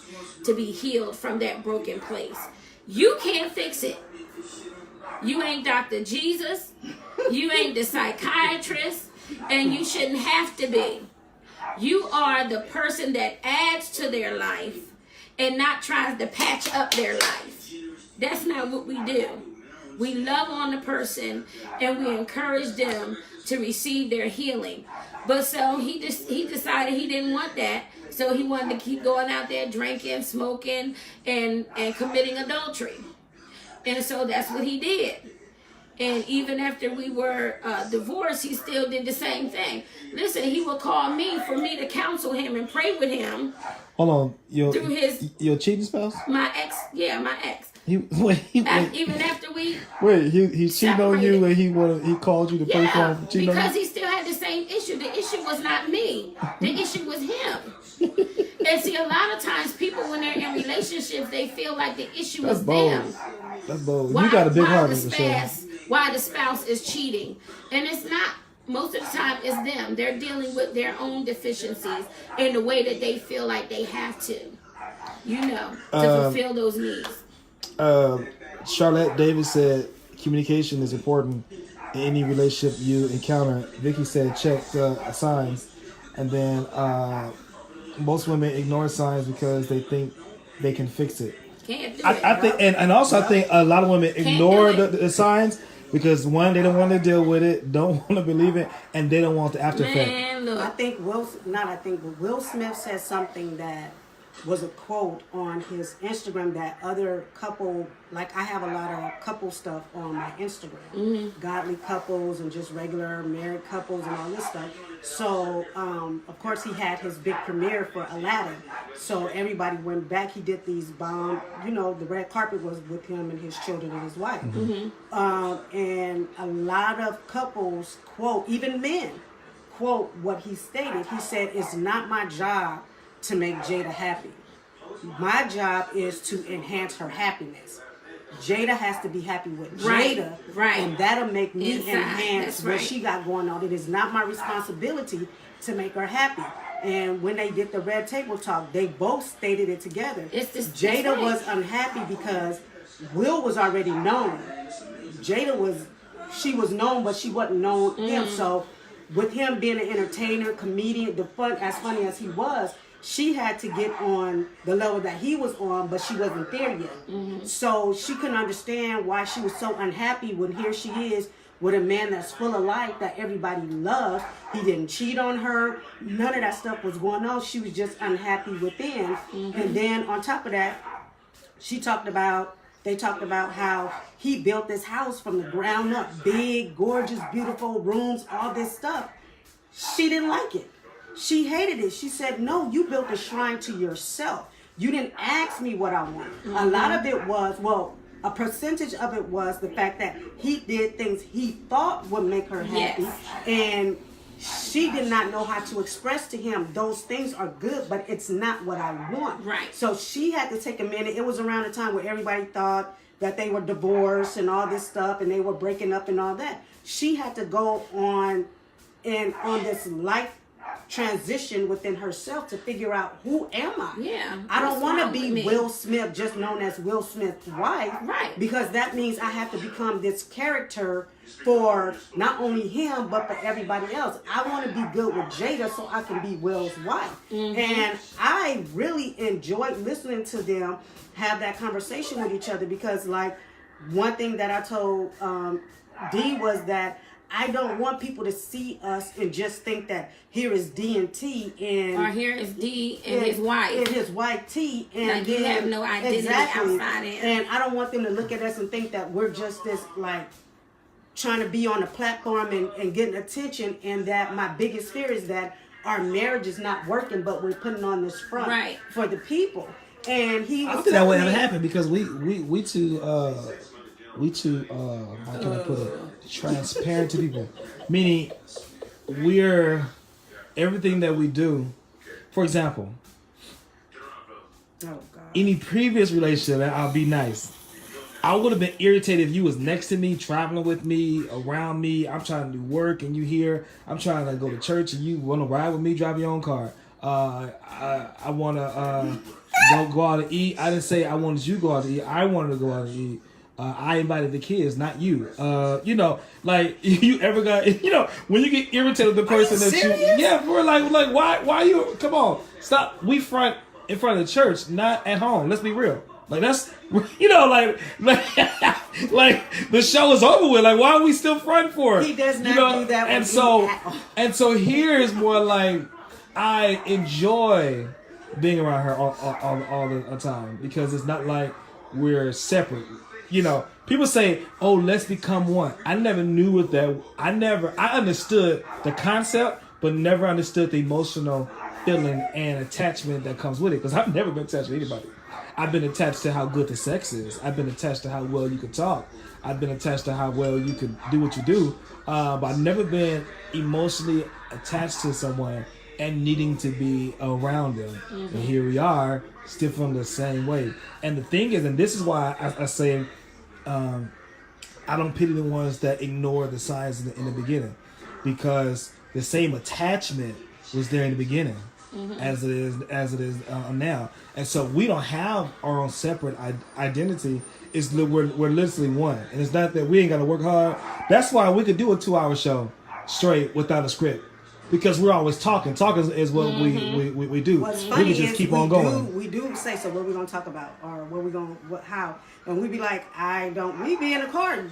to be healed from that broken place. You can't fix it. You ain't Dr. Jesus. You ain't the psychiatrist, and you shouldn't have to be. You are the person that adds to their life and not tries to patch up their life. That's not what we do. We love on the person and we encourage them to receive their healing. But so he decided he didn't want that. So he wanted to keep going out there drinking, smoking, and committing adultery. And so that's what he did. And even after we were divorced, he still did the same thing. Listen, he would call me for me to counsel him and pray with him. Hold on, your cheating spouse? My ex. Even after we he cheated on you and he called you to pray for him for cheating on you? Because he still had the same issue. The issue was not me. The issue was him. And see, a lot of times people, when they're in relationships, they feel like the issue is them. That's bold. You got a big heart, why the spouse is cheating. And it's not. Most of the time, it's them. They're dealing with their own deficiencies in the way that they feel like they have to, to fulfill those needs. Charlotte Davis said communication is important in any relationship you encounter. Vicky said check the signs. And then most women ignore signs because they think they can fix it. Can't do it. I think, and also I think a lot of women ignore the signs because one, they don't want to deal with it, don't want to believe it, and they don't want the after effect. Man, look. Will Smith said something that was a quote on his Instagram that other couple, like I have a lot of couple stuff on my Instagram, godly couples and just regular married couples and all this stuff. So, of course, he had his big premiere for Aladdin. So everybody went back. He did these bomb, the red carpet was with him and his children and his wife. And a lot of couples quote, even men, quote what he stated. He said, "It's not my job to make Jada happy. My job is to enhance her happiness. Jada has to be happy with Jada, and that'll make me enhance what she got going on. It is not my responsibility to make her happy." And when they did the Red Table Talk, they both stated it together. Jada was unhappy because Will was already known. She was known, but she wasn't known him. So with him being an entertainer, comedian, as funny as he was, she had to get on the level that he was on, but she wasn't there yet. So she couldn't understand why she was so unhappy when here she is with a man that's full of life that everybody loves. He didn't cheat on her. None of that stuff was going on. She was just unhappy within. And then on top of that, they talked about how he built this house from the ground up. Big, gorgeous, beautiful rooms, all this stuff. she didn't like it. She hated it. She said, no, you built a shrine to yourself. You didn't ask me what I want. Mm-hmm. A lot of it was, a percentage of it was the fact that he did things he thought would make her happy. Yes. And she did not know how to express to him, those things are good, but it's not what I want. Right. So she had to take a minute. It was around a time where everybody thought that they were divorced and all this stuff, and they were breaking up and all that. She had to go on this life transition within herself to figure out, who am I? Yeah. I don't want to be Will Smith, just known as Will Smith's wife. Right. Because that means I have to become this character for not only him, but for everybody else. I want to be good with Jada so I can be Will's wife. Mm-hmm. And I really enjoyed listening to them have that conversation with each other, because like one thing that I told D was that I don't want people to see us and just think that here is D and T, or here is D and his wife. And his wife T. And like you have no identity outside it. And I don't want them to look at us and think that we're just this like trying to be on a platform and getting attention, and that my biggest fear is that our marriage is not working, but we're putting on this front for the people. And he was I don't think that would ever happen, because we too how can I put it, transparent to people, meaning we're everything that we do. For example, any previous relationship, I'll be nice, I would have been irritated if you was next to me, traveling with me, around me. I'm trying to do work and you here. I'm trying to go to church and you want to ride with me, drive your own car. I want to go out to eat. I didn't say I wanted you to go out to eat. I wanted to go out to eat. I invited the kids, not you. Like you ever got, when you get irritated with the person that serious? we're like why you, come on, stop. We front in front of the church, not at home. Let's be real. Like that's, like the show is over with. Like, why are we still front for it? He does not do that. And so here's more like, I enjoy being around her all the time, because it's not like we're separate. People say, "Oh, let's become one." I never knew what that. I understood the concept, but never understood the emotional feeling and attachment that comes with it. Because I've never been attached to anybody. I've been attached to how good the sex is. I've been attached to how well you can talk. I've been attached to how well you can do what you do. But I've never been emotionally attached to someone and needing to be around them. Mm-hmm. And here we are, still feeling the same way. And the thing is, and this is why I say I don't pity the ones that ignore the signs in the beginning, because the same attachment was there in the beginning. Mm-hmm. as it is now. And so we don't have our own separate identity. We're literally one. And it's not that we ain't got to work hard. That's why we could do a 2-hour show straight without a script, because we're always talking. Talking is what we do. What's funny we can just keep on going. We do say, so what are we going to talk about, or what we going how, and we be like, we be in the car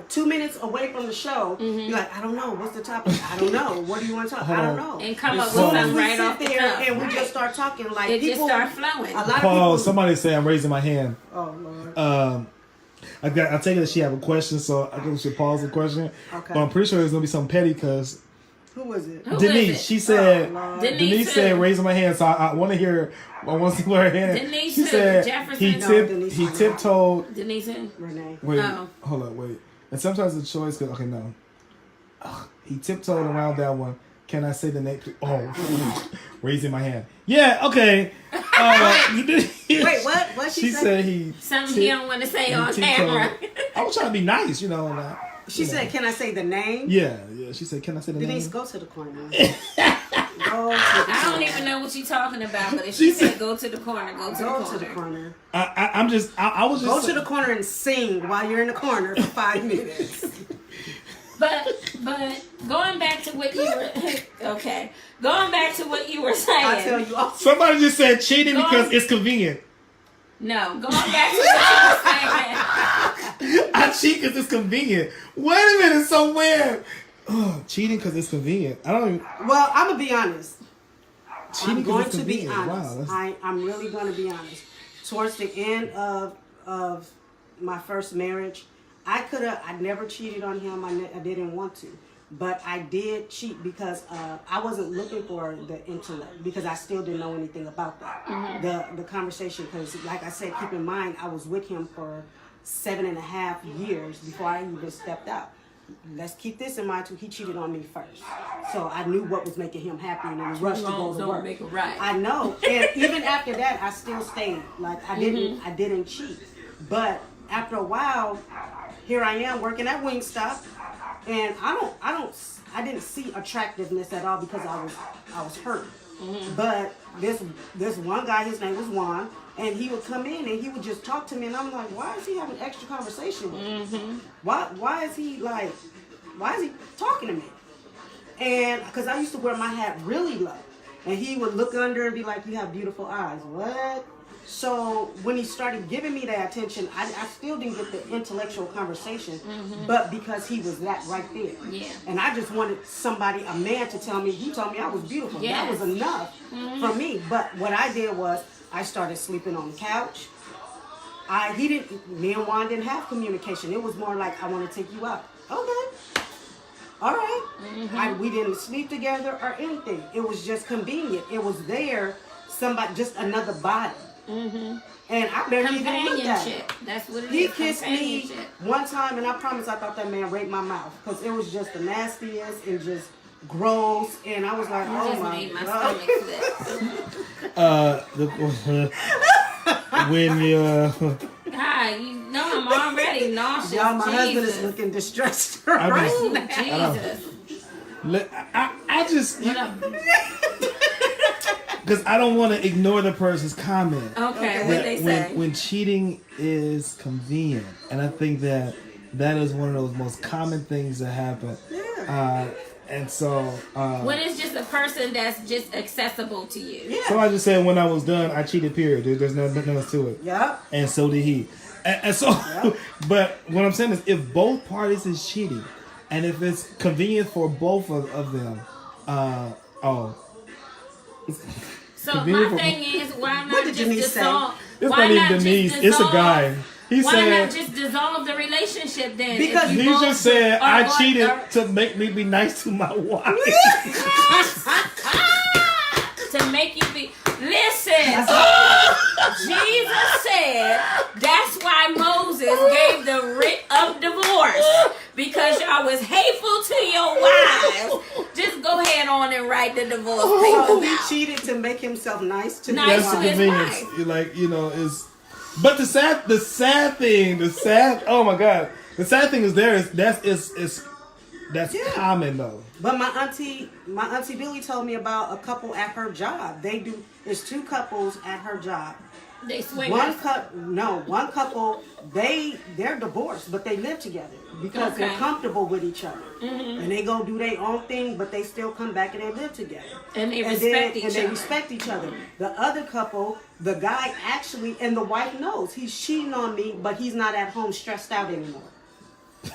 2 minutes away from the show. Be like, I don't know, what's the topic? I don't know. What do you want to talk? I don't know. And come up with something right off the there, and we just start talking like it people. Just start flowing. A lot of people. Somebody say I'm raising my hand. Oh Lord. I take it that she have a question, so I think we should pause the question. Okay. But I'm pretty sure it's gonna be something petty, because. Who was it? Denise. She said. Denise said, "Raising my hand." So I want to hear. I want to see where her hand. Denise. She said Jefferson. he tiptoed. Denise. Renee. Wait. Hold up. Wait. And sometimes the choice. Okay. No. He tiptoed around that one. Can I say the name? Oh, raising my hand. Yeah. Okay. Wait. What? What she said? He. Something he don't want to say on camera. I was trying to be nice, She said, "Can I say the name?" Yeah. She said, "Can I say the name?" Denise, go to the corner. I don't even know what you're talking about, but if she said go to the corner, go to the corner. I was just go to the corner and sing while you're in the corner for 5 minutes. But going back to what you were going back to what you were saying. I tell you, somebody just said cheating because it's convenient. No, going back to what you were saying. I cheat because it's convenient. Wait a minute, it's so weird. Cheating because it's convenient. I don't even. Well, I'm gonna be honest. Cheating I'm going to be convenient. honest. Wow, I'm really going to be honest. Towards the end of my first marriage, I never cheated on him. I didn't want to. But I did cheat because I wasn't looking for the intellect, because I still didn't know anything about that. The conversation, because like I said, keep in mind, I was with him for 7.5 years before I even stepped out. Let's keep this in mind too. He cheated on me first, so I knew what was making him happy, and in a rush to go to work. Make it right. I know, and even after that, I still stayed. Like I didn't cheat, but after a while, here I am working at Wingstop, and I didn't see attractiveness at all because I was hurt. But this one guy, his name was Juan, and he would come in and he would just talk to me, and I'm like, why is he having extra conversation with me? Why is he talking to me? And because I used to wear my hat really low, and he would look under and be like, you have beautiful eyes. What? So when he started giving me that attention, I still didn't get the intellectual conversation, but because he was that right there. Yeah. And I just wanted a man to tell me, he told me I was beautiful. Yes. That was enough for me. But what I did was, I started sleeping on the couch. Me and Juan didn't have communication. It was more like, I want to take you out. Okay. All right. We didn't sleep together or anything. It was just convenient. It was there, just another body. And I barely even looked at it. That's what it is. He kissed me one time, and I promise I thought that man raped my mouth, because it was just the nastiest and just gross. And I was like, oh my God. When you God, you know I'm already nauseous. Y'all, my husband is looking distressed right now. Jesus. I just because I don't want to ignore the person's comment. Okay, what they say? When cheating is convenient, and I think that is one of those most common things that happen. Yeah. And so when it's just a person that's just accessible to you. Yeah. So I just said when I was done, I cheated. Period. There's nothing else to it. Yeah. And so did he. And so, but what I'm saying is, if both parties is cheating, and if it's convenient for both of them, So my thing is, why not just dissolve? It's not even Denise. It's a guy. He why said, not just dissolve the relationship then? Because he just said, I cheated to make me be nice to my wife. To make you be. Listen, Jesus said that's why Moses gave the writ of divorce, because y'all was hateful to your wives. Just go ahead on and write the divorce papers. So he cheated to make himself nice to Nice his to wife. his wife. Like, is. But the sad thing, oh my God, the sad thing is that's common though. But my auntie Billy told me about a couple at her job. It's two couples at her job. They swing. One couple, they're divorced, but they live together because they're comfortable with each other, and they go do their own thing, but they still come back and they live together. And they respect each other. The other couple, the guy actually, and the wife knows he's cheating on me, but he's not at home stressed out anymore,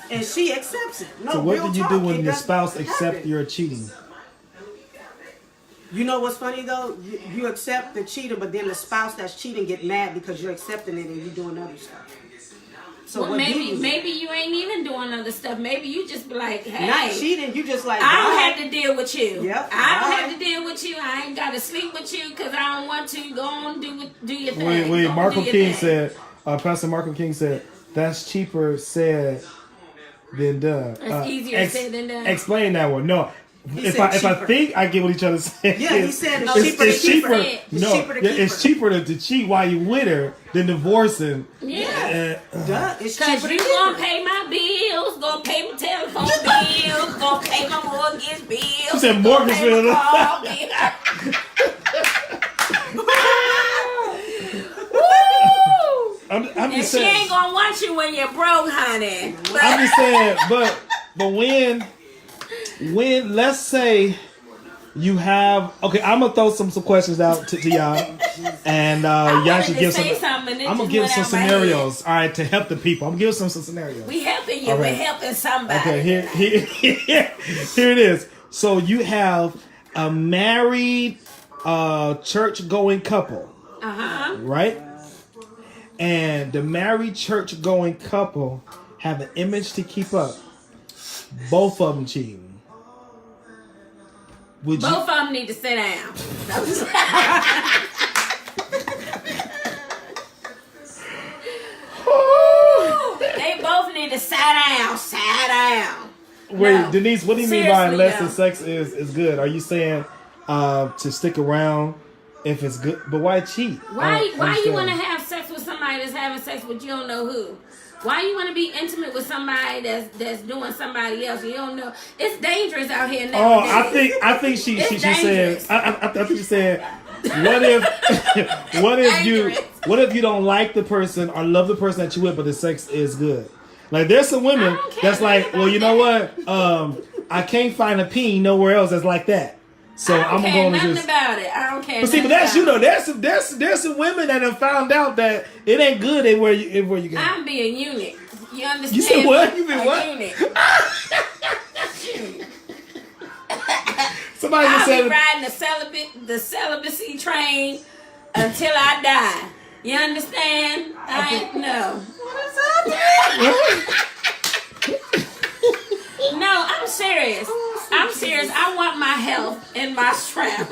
and she accepts it. No, so what do you do when your spouse happen. accepts you're cheating? You know what's funny though? You accept the cheater, but then the spouse that's cheating get mad because you're accepting it and you're doing other stuff. So well, maybe you ain't even doing other stuff. Maybe you just be like, hey, not cheating. You just like, I don't have to deal with you. Yep. I don't have to deal with you. I ain't got to sleep with you because I don't want to. Go on, do your thing. Wait. Marco King said, Pastor Marco King said, that's cheaper said than done. It's easier said than done. Explain that one. No. If I think I get what each other said. Yeah, he said it's cheaper. It's cheaper to cheat while you with her than divorcing. Yeah. It's cheaper. Because you gonna pay my bills, gonna pay my telephone bills, gonna pay my mortgage bills. She said mortgage bills. I'm just saying. She ain't gonna want you when you're broke, honey. I'm just saying, but when let's say you have I'm gonna throw some questions out to y'all, and y'all should give some. I'm gonna give some scenarios, all right, to help the people. I'm gonna give some scenarios. We helping you. Right. We're helping somebody. Okay, here it is. So you have a married church going couple, right? And the married church going couple have an image to keep up. Both of them cheating. Would Both of them need to sit down. They both need to sit down. Sit down. Wait, No. Denise, what do you mean by Seriously, unless no. the sex is good? Are you saying to stick around if it's good? But why cheat? Why you understand. want to have sex with somebody that's having sex with you don't know who? Why you want to be intimate with somebody that's doing somebody else you don't know? It's dangerous out here now. Oh, I think she said. dangerous. I think she said. What if you don't like the person or love the person that you with, but the sex is good? Like there's some women that's like, well, you know what? I can't find a peen nowhere else that's like that. So I'm going to just. About it. I don't care. But see, but that's you know, there's some women that have found out that it ain't good where you go. I'm being eunuch. You understand? You said what? You been A what? eunuch. Somebody just I'll be said. riding the celibacy train until I die. You understand? I ain't no. No, I'm serious. I'm serious. I want my health and my strength.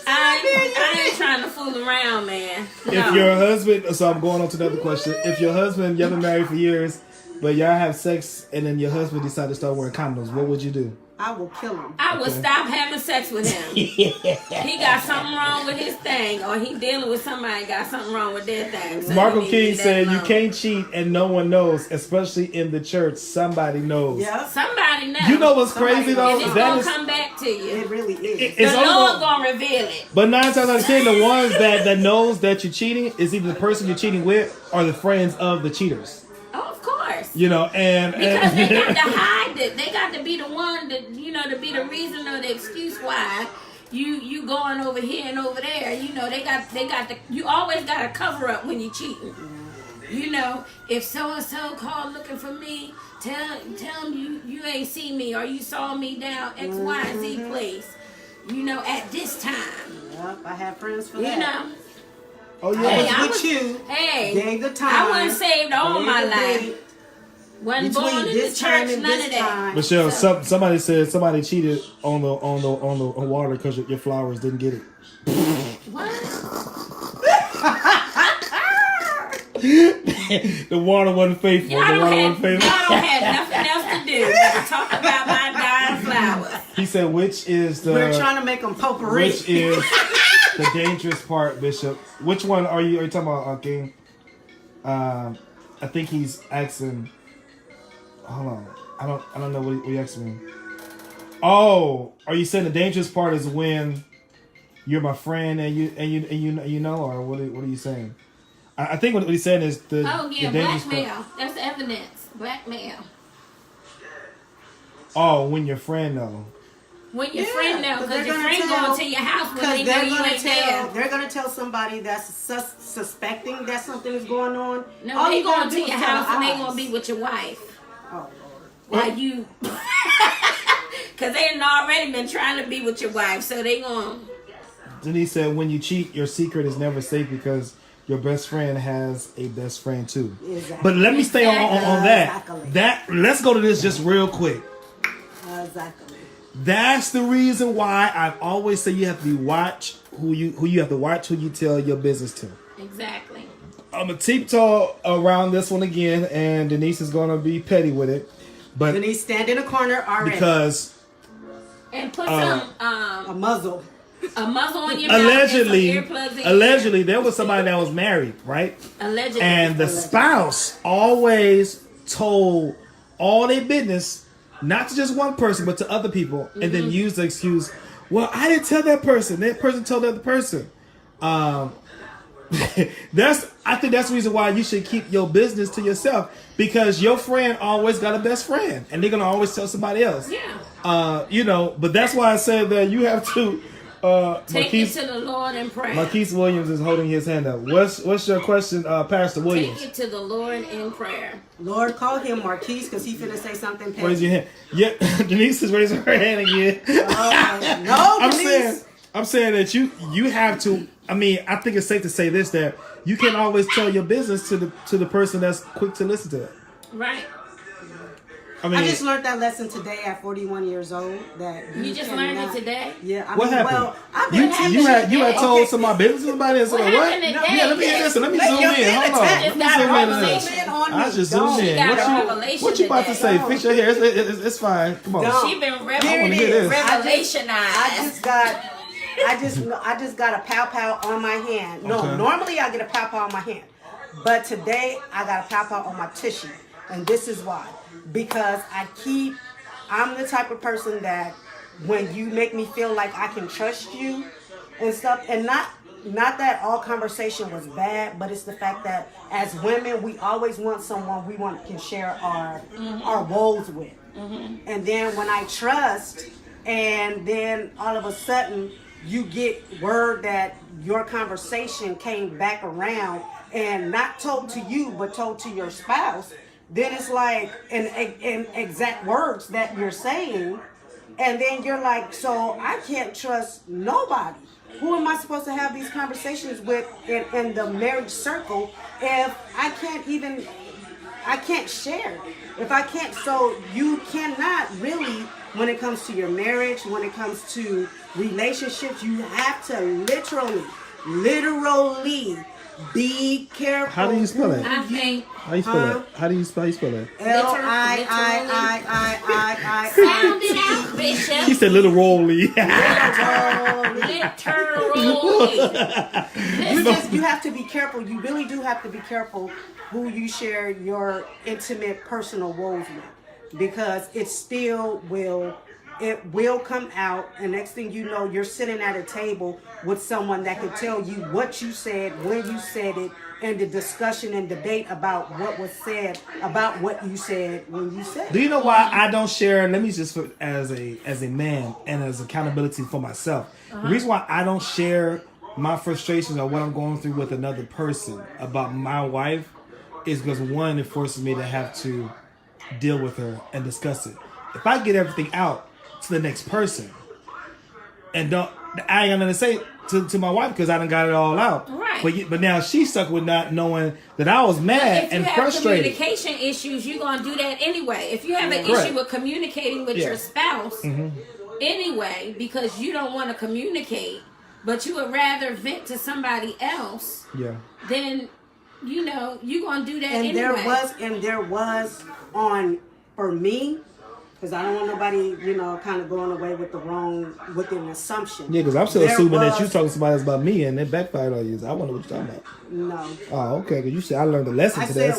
I ain't trying to fool around, man. No. If your husband, so I'm going on to another question. If your husband, you've been married for years, but y'all have sex, and then your husband decided to start wearing condoms, what would you do? I will kill him. I would stop having sex with him. He got something wrong with his thing, or he dealing with somebody got something wrong with their thing. So Marco you need to King leave that said you alone. can't cheat and no one knows, especially in the church. Somebody knows. Yeah, Somebody knows. You know what's crazy though? And it's That gonna is, come back to you. it really is. it's The only Lord gonna reveal it. but 9 times out of 10, the ones that knows that you're cheating is either the person you're cheating with or the friends of the cheaters. Oh, of course. You know, Because they got to hide it. They got to be the one that, you know, to be the reason or the excuse why you going over here and over there. You know, they got the, you always got to cover up when you cheating. You know, if so and so called looking for me, tell them you ain't see me or you saw me down X, Y, and Z place. You know, at this time. Yep, I have friends for You that. know. oh I yeah, was I with was- you. Hey, Gave the time. I wasn't saved all Gave my the life. date. Wasn't Between born in the this time church, and none this of that. time. Michelle, somebody said somebody cheated on the water because your flowers didn't get it. What? The water wasn't faithful. Y'all The don't water have wasn't faithful. nothing else to do but to talk about my dying flowers. He said, which is the We're trying to make them potpourri. which is the dangerous part, Bishop? Which one are you talking about, King? I think he's asking. Hold on, I don't know what he asking me. Oh, are you saying the dangerous part is when you're my friend and you know, or what are you saying? I think what he's saying is the Oh yeah, the dangerous blackmail. part. That's evidence. Blackmail. Oh, when your friend know. When your Yeah, friend know, 'cause because they're your gonna friend tell- going to your house when they know they're you gonna ain't there. they're gonna tell somebody that's suspecting that something is going on. No, All they you gotta going to do is your tell house the and they eyes. gonna be with your wife. Oh Lord. While you, because they done already been trying to be with your wife, so they gonna. Denise said, when you cheat, your secret is never safe because your best friend has a best friend too. Exactly. But let me stay on that. Exactly. Let's go to this just real quick. Exactly. That's the reason why I've always said you have to watch who you have to watch who you tell your business to. Exactly. I'm a tiptoe around this one again, and Denise is gonna be petty with it, but Denise stand in a corner already. because And put some a muzzle. a muzzle on your mouth and some earplugs in your allegedly ear. there was somebody that was married, right? Allegedly. And the spouse always told all their business, not to just one person, but to other people, and then used the excuse, well, I didn't tell that person. That person told the other person. I think that's the reason why you should keep your business to yourself, because your friend always got a best friend, and they're gonna always tell somebody else. Yeah. You know, but that's why I said that you have to. Take Marquise, it to the Lord in prayer. Marquise Williams is holding his hand up. What's your question, Pastor Williams? Take it to the Lord in prayer. Lord, call him Marquise because he finna say something petty. Raise your hand. Yeah, Denise is raising her hand again. No, Denise. I'm saying that you have to. I mean, I think it's safe to say this, that you can't always tell your business to the person that's quick to listen to it. Right. I just learned that lesson today at 41 years old. That You just learned it today? Yeah. What happened? Well, I've been you had told some of my business about it. So What what? happened today? Yeah, let me listen. Let me zoom in. Hold on. Just got a revelation. I just zoomed in. got a revelation What you about to say? today. Fix your hair. It's fine. Come on. Don't. She been I want to hear this. revelationized. I just got a pow on my hand. No, Okay. normally I get a pow on my hand, but today I got a pow on my tissue, and this is why. Because I'm the type of person that when you make me feel like I can trust you and stuff, and not that all conversation was bad, but it's the fact that as women we always want someone we can share our woes with. And then when I trust, and then all of a sudden you get word that your conversation came back around and not told to you but told to your spouse, then it's like in exact words that you're saying, and then you're like, so I can't trust nobody. Who am I supposed to have these conversations with in the marriage circle if I can't share? If I can't, so you cannot really, when it comes to your marriage, when it comes to relationships, you have to literally be careful. How do you spell it? I think. How you spell it? How do you spell it? L-I-I-I-I-I. Sound it out, Bishop. He said little rolly. Literally. You have to be careful. You really do have to be careful who you share your intimate, personal woes with, because it will come out, and next thing you know, you're sitting at a table with someone that could tell you what you said, when you said it, and the discussion and debate about what was said, about what you said when you said it. Do you know why I don't share? Let me just, as a man and as accountability for myself, the reason why I don't share my frustrations or what I'm going through with another person about my wife is because, one, it forces me to have to deal with her and discuss it. If I get everything out to the next person and I ain't got nothing to say to my wife because I done got it all out. Right. But now she's stuck with not knowing that I was mad and frustrated. If you have communication issues, you're going to do that anyway. If you have an Correct. issue with communicating with your spouse anyway, because you don't want to communicate, but you would rather vent to somebody else, then, you're going to do that anyway. There was for me, because I don't want nobody, kind of going away with with an assumption. Yeah, because I'm still assuming that you talking to somebody else about me and it backfired on you. I wonder what you're talking about. No. Oh, okay. Because you said I learned a lesson today.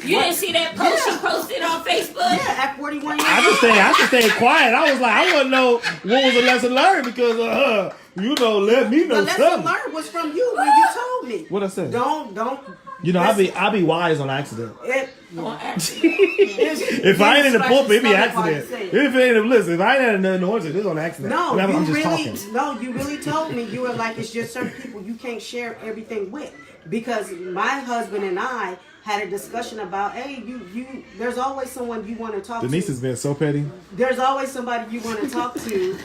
You didn't see that post she posted on Facebook? Yeah, at 41 years I just stayed quiet. I was like, I want to know what was the lesson learned because, let me know the something. lesson learned was from you when you told me. What I said? Don't. I be wise on accident. If If I ain't in the pulpit, it be accident. If I ain't in the horses, it's on accident. No, I'm you just talking. you really told me. You were like, it's just certain people you can't share everything with, because my husband and I had a discussion about, hey, there's always someone you want to talk to. Denise has been so petty. There's always somebody you want to talk to,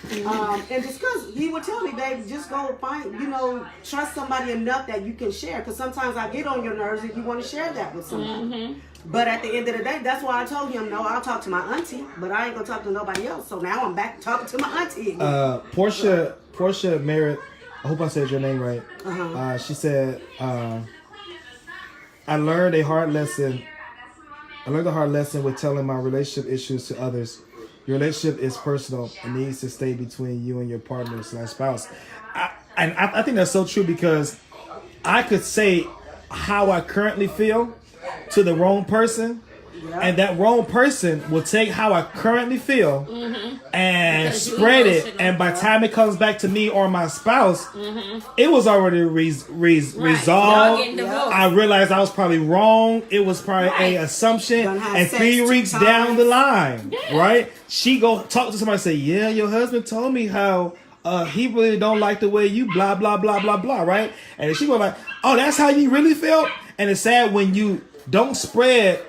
and discuss. He would tell me, babe, just go find, trust somebody enough that you can share. Because sometimes I get on your nerves and you want to share that with someone. But at the end of the day, that's why I told him, no, I'll talk to my auntie, but I ain't gonna talk to nobody else. So now I'm back talking to my auntie again. Portia Merritt, I hope I said your name right. She said, I learned a hard lesson with telling my relationship issues to others. Your relationship is personal and needs to stay between you and your partner / spouse. I think that's so true, because I could say how I currently feel to the wrong person, and that wrong person will take how I currently feel and spread it, and by the time it comes back to me or my spouse, it was already resolved. I realized I was probably wrong. It was probably an assumption, and 3 weeks down the line, right, she go talk to somebody and say, yeah, your husband told me how he really don't like the way you blah blah blah blah blah, right? And she go like, oh, that's how you really felt. And it's sad when you don't spread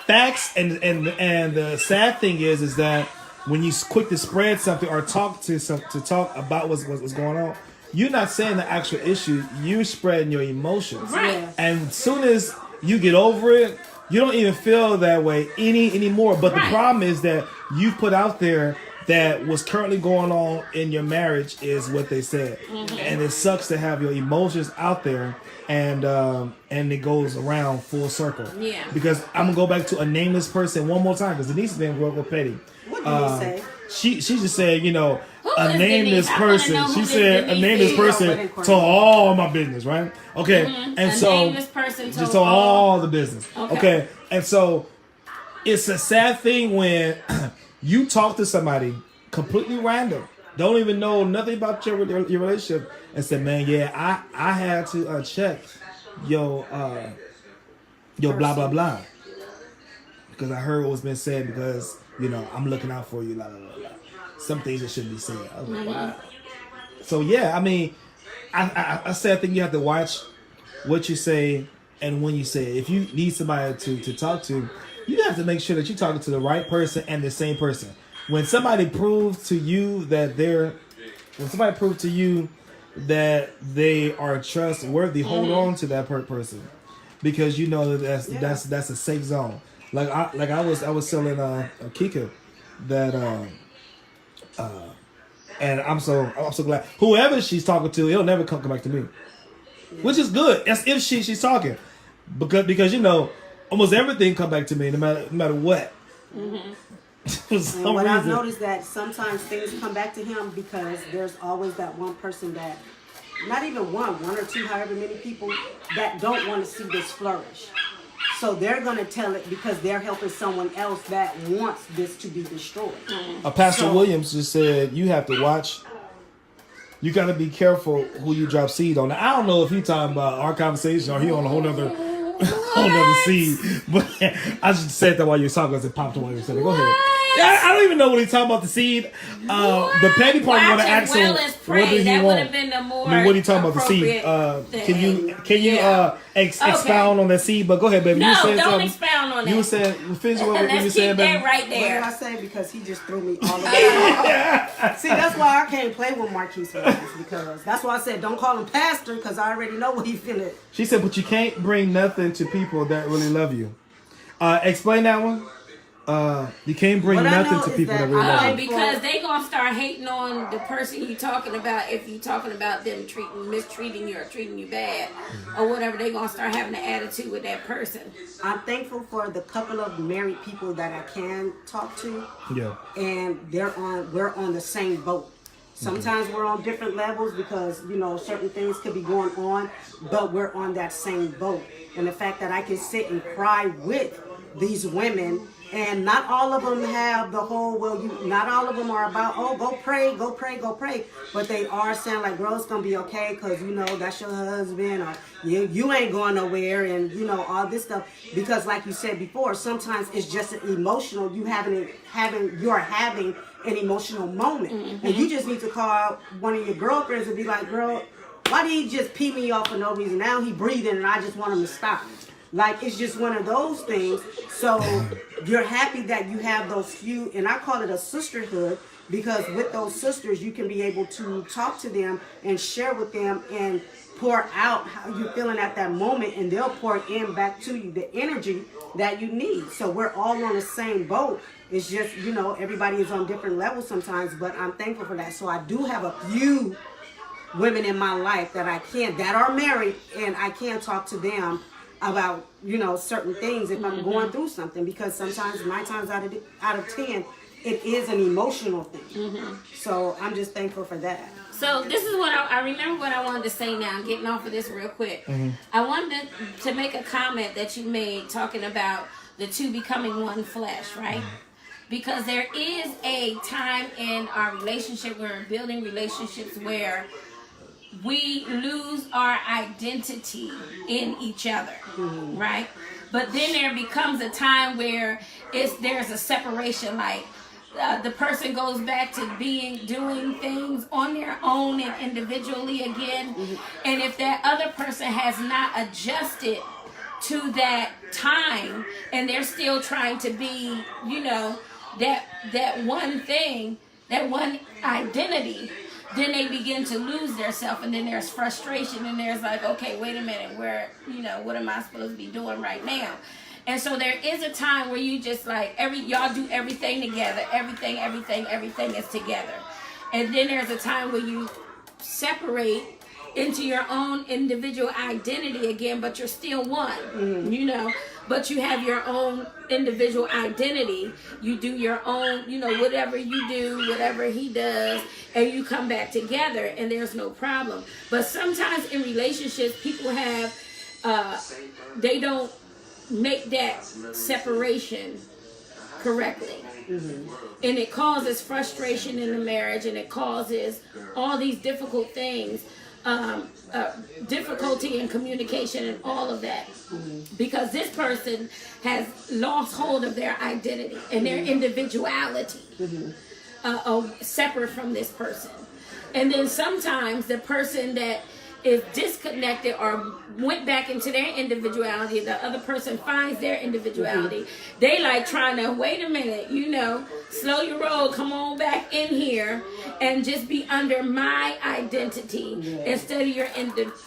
facts, and the sad thing is that when you quick to spread something or talk about what's going on, you're not saying the actual issue. You're spreading your emotions, right? And as soon as you get over it, you don't even feel that way anymore. But Right. the problem is that you put out there that what's currently going on in your marriage is what they said, and it sucks to have your emotions out there, and it goes around full circle. Yeah. Because I'm gonna go back to a nameless person one more time because Denise has been real petty. What did he say? She just said, you know, Who a is nameless Denise? I wanna person. know who She this said a Denise nameless is. person Oh, told all my business, right? Okay, and A so nameless person just told told all the business. Okay. Okay, and so it's a sad thing when you talk to somebody completely random, don't even know nothing about your relationship, and say, man, yeah, I had to check your blah blah blah because I heard what's been said because you know I'm looking out for you, blah blah blah. Some things that shouldn't be said. I was like, wow. So yeah, I mean, I say I think you have to watch what you say and when you say it. If you need somebody to talk to, you have to make sure that you're talking to the right person and the same person. When somebody proves to you that they are trustworthy, hold on to that person because you know that's a safe zone. Like I was selling a Kika that and I'm so glad whoever she's talking to, it'll never come back to me, which is good. That's if she's talking, because you know almost everything come back to me no matter what. For some And what I've reason. noticed that sometimes things come back to him because there's always that one person that, not even one or two, however many people that don't want to see this flourish. So they're going to tell it because they're helping someone else that wants this to be destroyed. Pastor Williams just said you have to watch. You got to be careful who you drop seed on. Now, I don't know if he's talking about our conversation or he on a whole nother seed. But I just said that while you were talking because it popped while you were saying it. Go ahead. Yeah, I don't even know what he's talking about the seed. The petty part you want to ask him, what did he that want? would have been the more I mean, what are you talking about the seed? Can you expound on that seed? But go ahead, baby. No, you said don't something. expound on that. You were saying, finish what you Let's said, keep baby. that right What did there. I say? Because he just threw me all the way. See, that's why I can't play with Marquise Williams, because that's why I said don't call him pastor, because I already know what he feeling. She said, but you can't bring nothing to people that really love you. Explain that one. You can't bring What I nothing know to is people that that really love you. Because they gonna start hating on the person you talking about if you talking about them mistreating you or treating you bad or whatever. They gonna start having an attitude with that person. I'm thankful for the couple of married people that I can talk to, Yeah. and we're on the same boat. Sometimes we're on different levels because, you know, certain things could be going on, but we're on that same boat. And the fact that I can sit and cry with these women, and not all of them have the whole, not all of them are about, oh, go pray, go pray, go pray. But they are saying like, girl, it's going to be okay because, you know, that's your husband, or you ain't going nowhere, and, you know, all this stuff. Because like you said before, sometimes it's just an emotional, you're having an emotional moment. Mm-hmm. And you just need to call out one of your girlfriends and be like, girl, why did he just pee me off for no reason? Now he breathing and I just want him to stop. Like, it's just one of those things. So you're happy that you have those few, and I call it a sisterhood, because with those sisters, you can be able to talk to them and share with them and pour out how you're feeling at that moment, and they'll pour in back to you the energy that you need. So we're all on the same boat. It's just, you know, everybody is on different levels sometimes, but I'm thankful for that. So I do have a few women in my life that are married, and I can talk to them about, you know, certain things if I'm going through something, because sometimes 9 times out of 10 it is an emotional thing. So I'm just thankful for that. So this is what I remember what I wanted to say now, getting off of this real quick. I wanted to make a comment that you made talking about the two becoming one flesh, right? Because there is a time in our relationship, we're building relationships where we lose our identity in each other, right? But then there becomes a time where there's a separation, like the person goes back to doing things on their own and individually again. And if that other person has not adjusted to that time and they're still trying to be, you know, that one thing, that one identity, then they begin to lose their self, and then there's frustration, and there's like, okay, wait a minute, what am I supposed to be doing right now? And so there is a time where you just like y'all do everything together. Everything is together. And then there's a time where you separate into your own individual identity again, but you're still one, you know, but you have your own individual identity. You do your own, you know, whatever you do, whatever he does, and you come back together and there's no problem. But sometimes in relationships, people have, they don't make that separation correctly. And it causes frustration in the marriage, and it causes all these difficult things, difficulty in communication and all of that, because this person has lost hold of their identity and their individuality, separate from this person. And then sometimes the person that is disconnected or went back into their individuality, the other person finds their individuality. They like trying to, wait a minute, you know, slow your roll, come on back in here and just be under my identity instead of your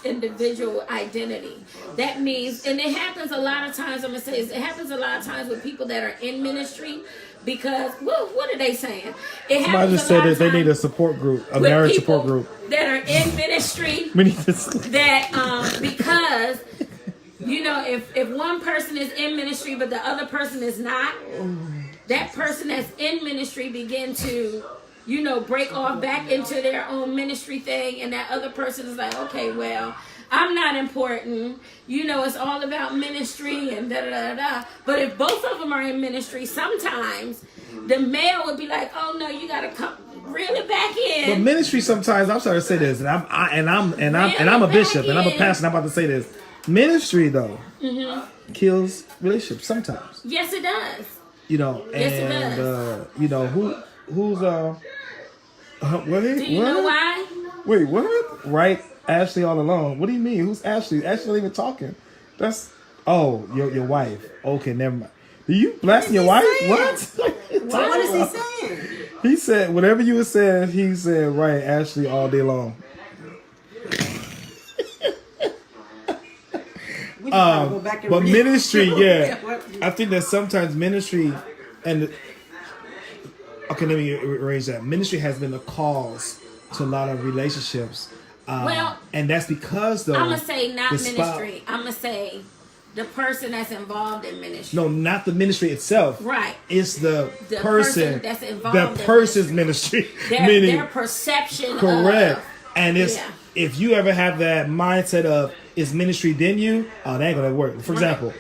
individual identity. That means, and it happens a lot of times, I'm going to say this, it happens a lot of times with people that are in ministry, because, well, what are they saying? Somebody just said that they need a support group, a marriage support group. That are in ministry, that because, you know, if one person is in ministry but the other person is not, that person that's in ministry begin to, you know, break off back into their own ministry thing, and that other person is like, okay, well, I'm not important. You know, it's all about ministry and da-da-da-da. But if both of them are in ministry, sometimes the male would be like, oh, no, you got to come reel it back in. But ministry sometimes, I'm sorry to say this, and I'm a bishop, and I'm a pastor, and I'm about to say this. Ministry, though, kills relationships sometimes. Yes, it does. You know, yes, it does. You know, who's what? Do you know why? Wait, what? Right? Ashley all alone. What do you mean? Who's Ashley? Ashley not even talking. That's your wife. Okay, never mind. Are you blasting your wife? Saying? What is he saying? He said whatever you were saying. He said right, Ashley all day long. But ministry, yeah. I think that sometimes ministry and okay, let me arrange that. Ministry has been the cause to a lot of relationships. Well, and that's because though I'm gonna say not ministry. I'm gonna say the person that's involved in ministry. No, not the ministry itself. Right. It's the person that's involved. The person's ministry. Meaning their perception. Correct. And it's if you ever have that mindset of is ministry then you, that ain't gonna work. For example,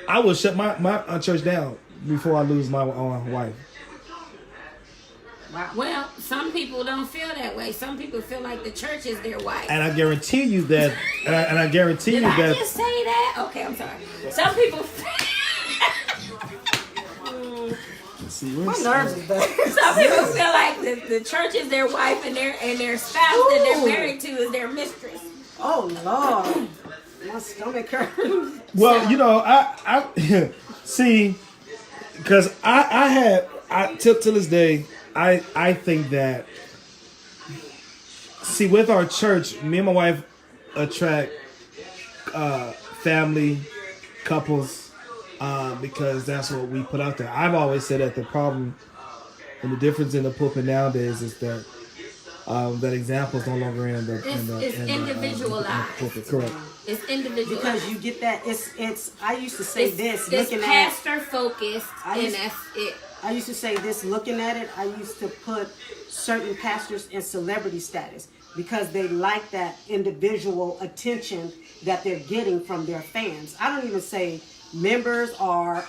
I will shut my church down before I lose my wife. Well, some people don't feel that way. Some people feel like the church is their wife. And I guarantee you that. And I guarantee Did you I that. just say that? Okay, I'm sorry. Some people. My nerves is bad. Some people feel like the church is their wife and their spouse that they're married to is their mistress. Oh Lord, my stomach hurts. Well, you know, I see, because I till this day. I think that, see, with our church, me and my wife attract family, couples, because that's what we put out there. I've always said that the problem and the difference in the pulpit nowadays is that that example is no longer in the individualized. Pulpit. Correct. It's individualized. Because you get that. It's. I used to say this. It's pastor focused, and that's it. I used to say this, looking at it, I used to put certain pastors in celebrity status because they like that individual attention that they're getting from their fans. I don't even say members or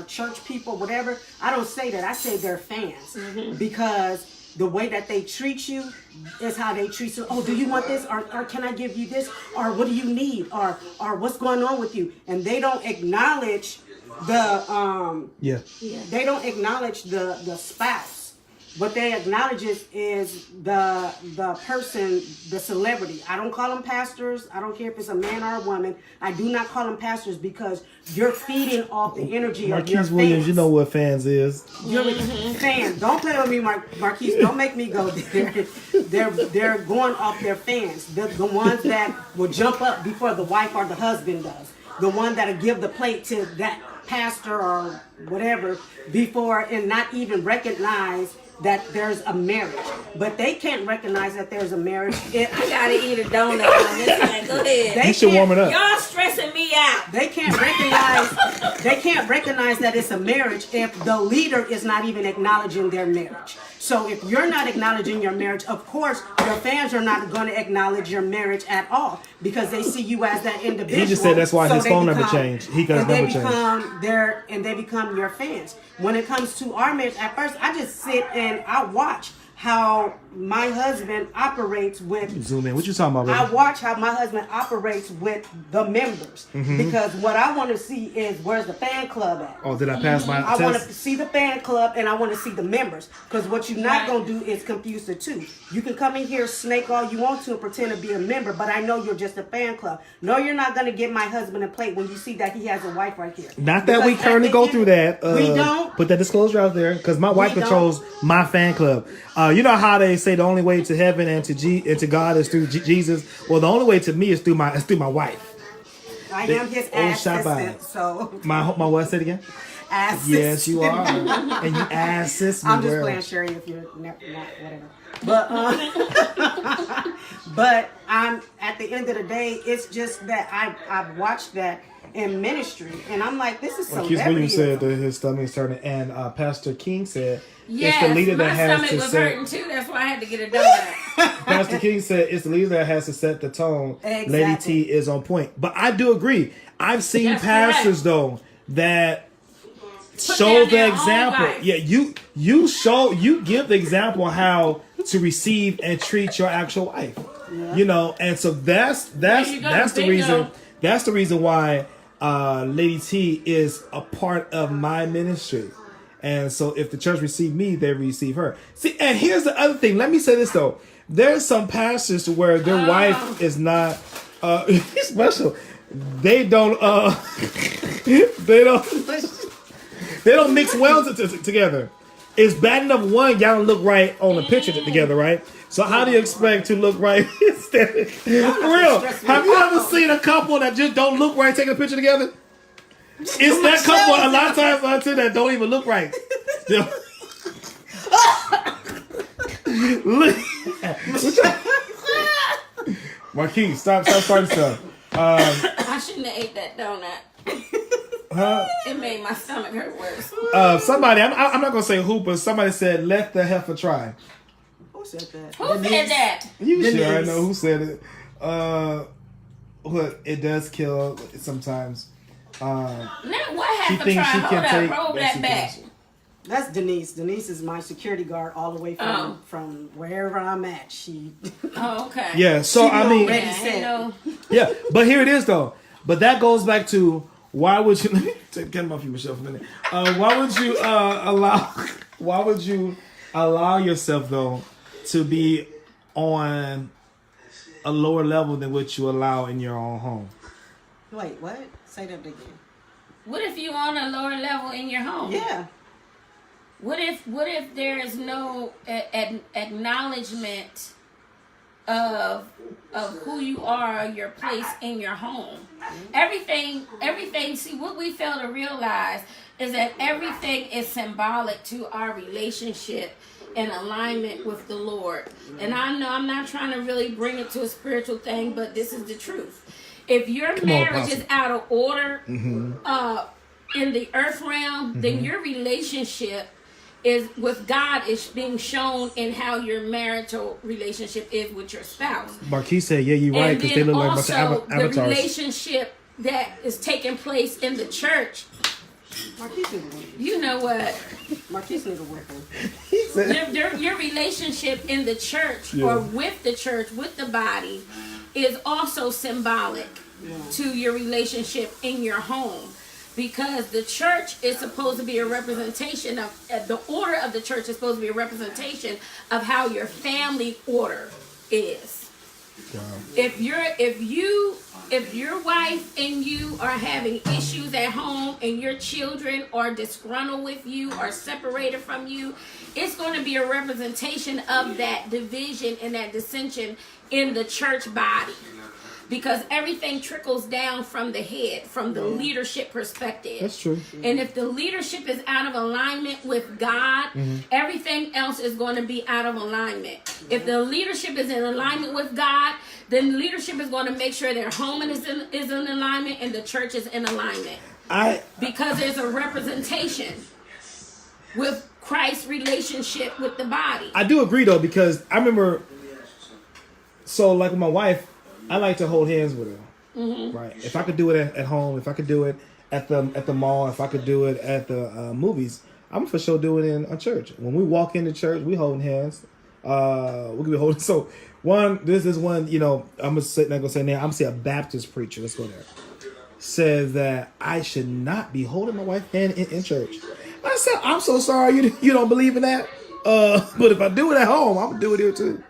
church people, whatever. I don't say that. I say they're fans because the way that they treat you is how they treat you. Oh, do you want this? Or can I give you this? Or what do you need? Or what's going on with you? And they don't acknowledge they don't acknowledge the spouse. What they acknowledge is the person, the celebrity. I don't call them pastors. I don't care if it's a man or a woman. I do not call them pastors because you're feeding off the energy of your fans. Marquise Williams, you know what fans is. You're a fan. Don't play with me, Marquise. Don't make me go there. They're going off their fans. The ones that will jump up before the wife or the husband does. the one that'll give the plate to that pastor or whatever before, and not even recognize that there's a marriage. But they can't recognize that there's a marriage. I gotta eat a donut on this one. Go ahead. You should warm it up. Y'all stressing me out. They can't recognize that it's a marriage if the leader is not even acknowledging their marriage. So if you're not acknowledging your marriage, of course, your fans are not going to acknowledge your marriage at all because they see you as that individual. He just said that's why his phone number changed. He got his number changed. And they become your fans. When it comes to our marriage, at first, I just sit and I watch how my husband operates with. Zoom in. What you talking about, baby? I watch how my husband operates with the members because what I want to see is where's the fan club at. Oh, did I pass my test? I want to see the fan club and I want to see the members because what you're not going to do is confuse the two. You can come in here, snake all you want to and pretend to be a member, but I know you're just a fan club. No, you're not going to get my husband a plate when you see that he has a wife right here. Not that we currently go through that. We don't. Put that disclosure out there because my wife controls my fan club. You know how they say the only way to heaven and to God is through Jesus. Well, the only way to me is through my wife. I am his assistant. So my what? Say it again. Assistant. Yes, you are, and you assist me. I'm just playing Sherry if you're not whatever. But but I'm at the end of the day, it's just that I've watched that in ministry, and I'm like, this is celebrity. Keith Williams said that his stomach is turning, and Pastor King said. Yes, it's the leader that has my to stomach was set. hurting too. That's why I had to get a donut. Pastor King said it's the leader that has to set the tone. Exactly. Lady T is on point, but I do agree. I've seen That's pastors correct. though that show down the their own example. life. Yeah, you give the example how to receive and treat your actual wife. Yeah. You know, and so that's There you go, the bingo. reason. That's the reason why Lady T is a part of my ministry. And so if the church receive me, they receive her. See, and here's the other thing. Let me say this, though. There's some pastors where their wife is not special. They don't they don't mix well together. It's bad enough one, y'all don't look right on the picture together, right? So how do you expect to look right? For real. Have you ever seen a couple that just don't look right taking a picture together? It's that couple a lot of times until that don't even look right. Marquise, stop starting stuff. I shouldn't have ate that donut. Huh? It made my stomach hurt worse. Somebody, I'm not gonna say who, but somebody said, "Let the heifer try." Who said that? Who said that? You Denise. sure I know who said it? What it does kill sometimes. Now what She happened? thinks Try she hold can up, take. roll yes, that she back. can. That's Denise. Denise is my security guard all the way from wherever I'm at. She Oh, okay. Yeah. So She I mean, already Yeah, said. you know, yeah. But here it is though. But that goes back to why would you? Let me take Ken off you, Michelle, for a minute. Why would you allow? Why would you allow yourself though to be on a lower level than what you allow in your own home? Wait, what? Say that again. what if you on a lower level in your home? Yeah. What if there is no acknowledgement of who you are, your place in your home? Everything. See, what we fail to realize is that everything is symbolic to our relationship in alignment with the Lord. And I know I'm not trying to really bring it to a spiritual thing, but this is the truth. If your marriage is out of order in the earth realm, then your relationship is with God is being shown in how your marital relationship is with your spouse. Marquise said, "Yeah, you're right," And because they then look like a bunch also of the avatars. relationship that is taking place in the church. Marquise need a whipping. You know what? Marquise need a whipping. He said, Your relationship in the church Yeah. or with the church, with the body, is also symbolic to your relationship in your home. Because the church is supposed to be a representation of, the order of the church is supposed to be a representation of how your family order is. If your wife and you are having issues at home and your children are disgruntled with you or separated from you, it's going to be a representation of that division and that dissension in the church body. because everything trickles down from the head, from the leadership perspective. That's true. And if the leadership is out of alignment with God, everything else is going to be out of alignment. If the leadership is in alignment with God, then leadership is going to make sure their home is in alignment and the church is in alignment. Because there's a representation with Christ's relationship with the body. I do agree though, because I remember, so like with my wife, I like to hold hands with her. Right? If I could do it at home, if I could do it at the mall, if I could do it at the movies, I'm for sure do it in a church. When we walk into church, we holding hands. We could be holding. So this is one. You know, I'm gonna say a Baptist preacher. Let's go there. Says that I should not be holding my wife's hand in church. I said, I'm so sorry you don't believe in that. But if I do it at home, I'm gonna do it here too.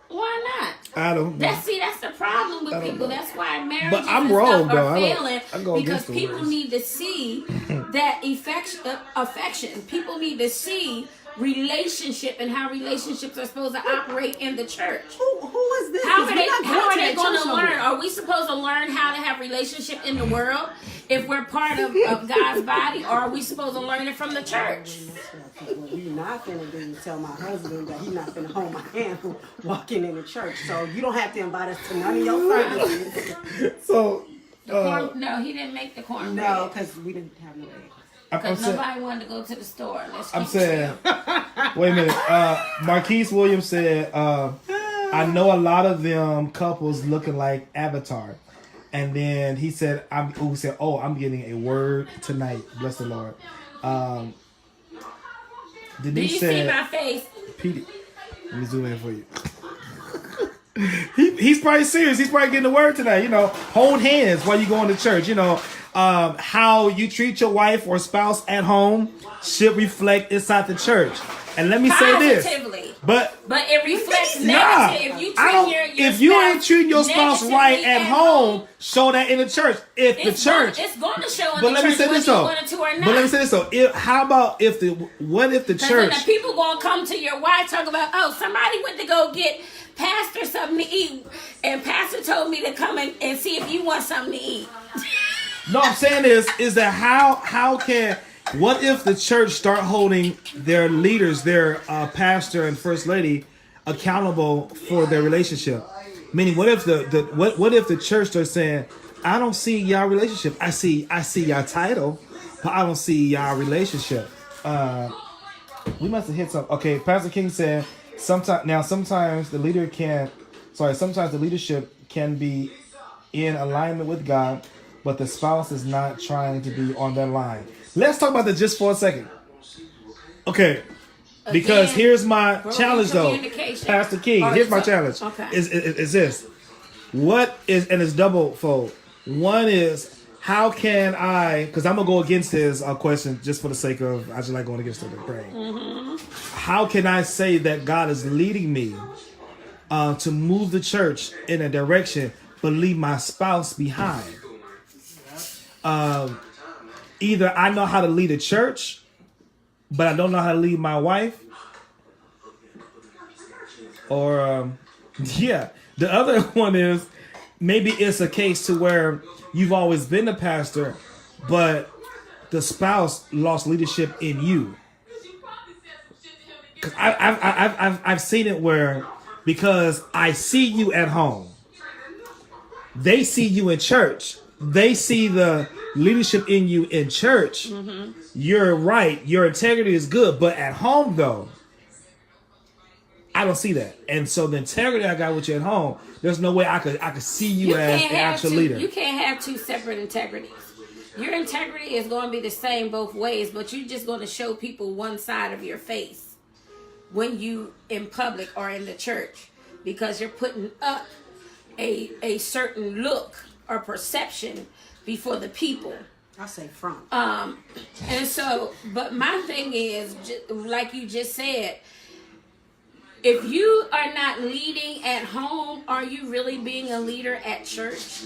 Why not? I don't know. That's the problem with people. That's why marriages But I'm wrong, are though. failing, because people need to see that affection. People need to see relationship and how relationships are supposed to operate in the church. Who is this? How are they going to learn? Are we supposed to learn how to have relationship in the world if we're part of God's body, or are we supposed to learn it from the church? What we not finna do is tell my husband that he's not finna hold my hand walking in the church. So you don't have to invite us to none of your services. So no, he didn't make the cornbread. No, because we didn't have no eggs. Because nobody wanted to go to the store. I'm saying, wait a minute. Marquise Williams said, I know a lot of them couples looking like Avatar. And then he said, I'm getting a word tonight. Bless the Lord. Did you see my face? Petey, let me zoom in for you. He's probably serious. He's probably getting the word tonight. You know, hold hands while you go into church. You know, how you treat your wife or spouse at home should reflect inside the church. And let me say this, but it reflects negative. If you ain't treating your spouse right at home, show that in the church. It's going to show in the church. Let me say this though. What if the church? Then the people gonna come to your wife talk about, somebody went to go get pastor something to eat, and pastor told me to come and see if you want something to eat. No, I'm saying is that what if the church start holding their leaders, their pastor and first lady, accountable for their relationship? Meaning, what if the church starts saying, I don't see y'all relationship. I see y'all title, but I don't see y'all relationship. We must have hit something. Okay, Pastor King said sometimes the leadership can be in alignment with God, but the spouse is not trying to be on that line. Let's talk about that just for a second. Okay. Because here's my challenge though. Pastor King, here's my challenge. Okay. Is this. What is, and it's double fold. One is, how can I, because I'm going to go against his question just for the sake of, I just like going against the grain. Mm-hmm. How can I say that God is leading me to move the church in a direction, but leave my spouse behind? Either I know how to lead a church, but I don't know how to lead my wife. Or, the other one is, maybe it's a case to where you've always been the pastor, but the spouse lost leadership in you. Cause I've seen it where, because I see you at home, they see you in church, they see the leadership in you in church. Mm-hmm. You're right, your integrity is good, but at home though, I don't see that. And so the integrity I got with you at home, there's no way I could see you as an actual leader. You can't have two separate integrities. Your integrity is going to be the same both ways, but you're just going to show people one side of your face when you in public or in the church, because you're putting up a certain look or perception before the people. I say front. And so, but my thing is, like you just said, if you are not leading at home, are you really being a leader at church?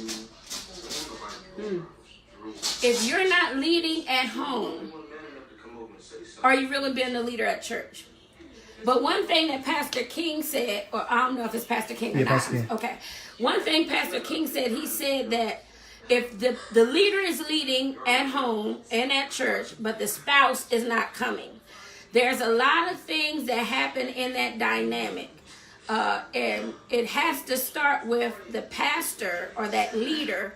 If you're not leading at home, are you really being a leader at church? But one thing that Pastor King said, or I don't know if it's Pastor King or Yeah, not. Pastor King. Okay. One thing Pastor King said, he said that if the leader is leading at home and at church, but the spouse is not coming, there's a lot of things that happen in that dynamic. And it has to start with the pastor or that leader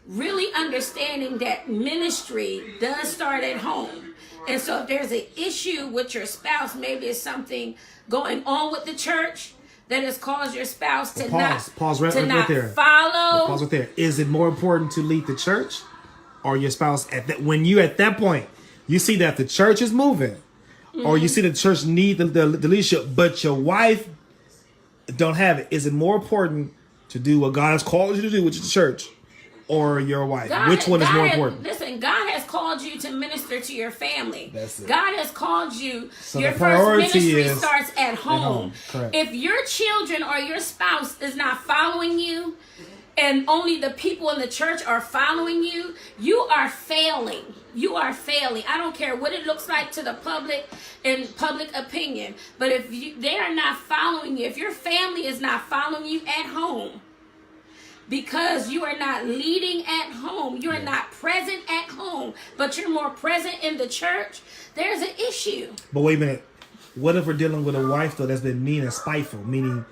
really understanding that ministry does start at home. And so if there's an issue with your spouse, maybe it's something going on with the church that has caused your spouse to not there. follow. Pause right there. Is it more important to lead the church or your spouse at that, when you at that point you see that the church is moving, or you see the church need the leadership, but your wife don't have it? Is it more important to do what God has called you to do, which is the church, or your wife? Which one is more important? Listen, God has called you to minister to your family. That's it. God has called you. So your the first priority ministry is starts at home. Correct. If your children or your spouse is not following you, and only the people in the church are following you, you are failing. You are failing. I don't care what it looks like to the public and public opinion. But if they are not following you, if your family is not following you at home, because you are not leading at home, you are not present at home, but you're more present in the church, there's an issue. But wait a minute. What if we're dealing with a wife, though, that's been mean and spiteful, meaning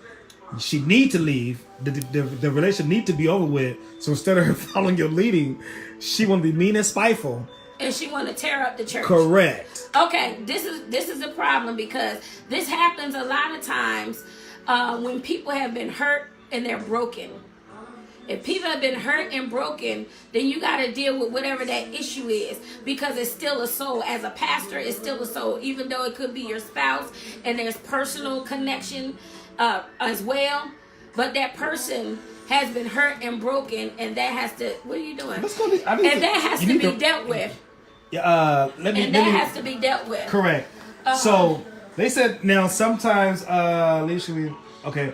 she need to leave, the relationship need to be over with, so instead of her following your leading, she want to be mean and spiteful. And she want to tear up the church. Correct. Okay, this is a problem, because this happens a lot of times when people have been hurt and they're broken. If people have been hurt and broken, then you got to deal with whatever that issue is, because it's still a soul. As a pastor, it's still a soul, even though it could be your spouse and there's personal connection as well. But that person has been hurt and broken, and that has to. What are you doing? That has to be dealt with. Has to be dealt with. Correct. So they said now sometimes leadership. Okay.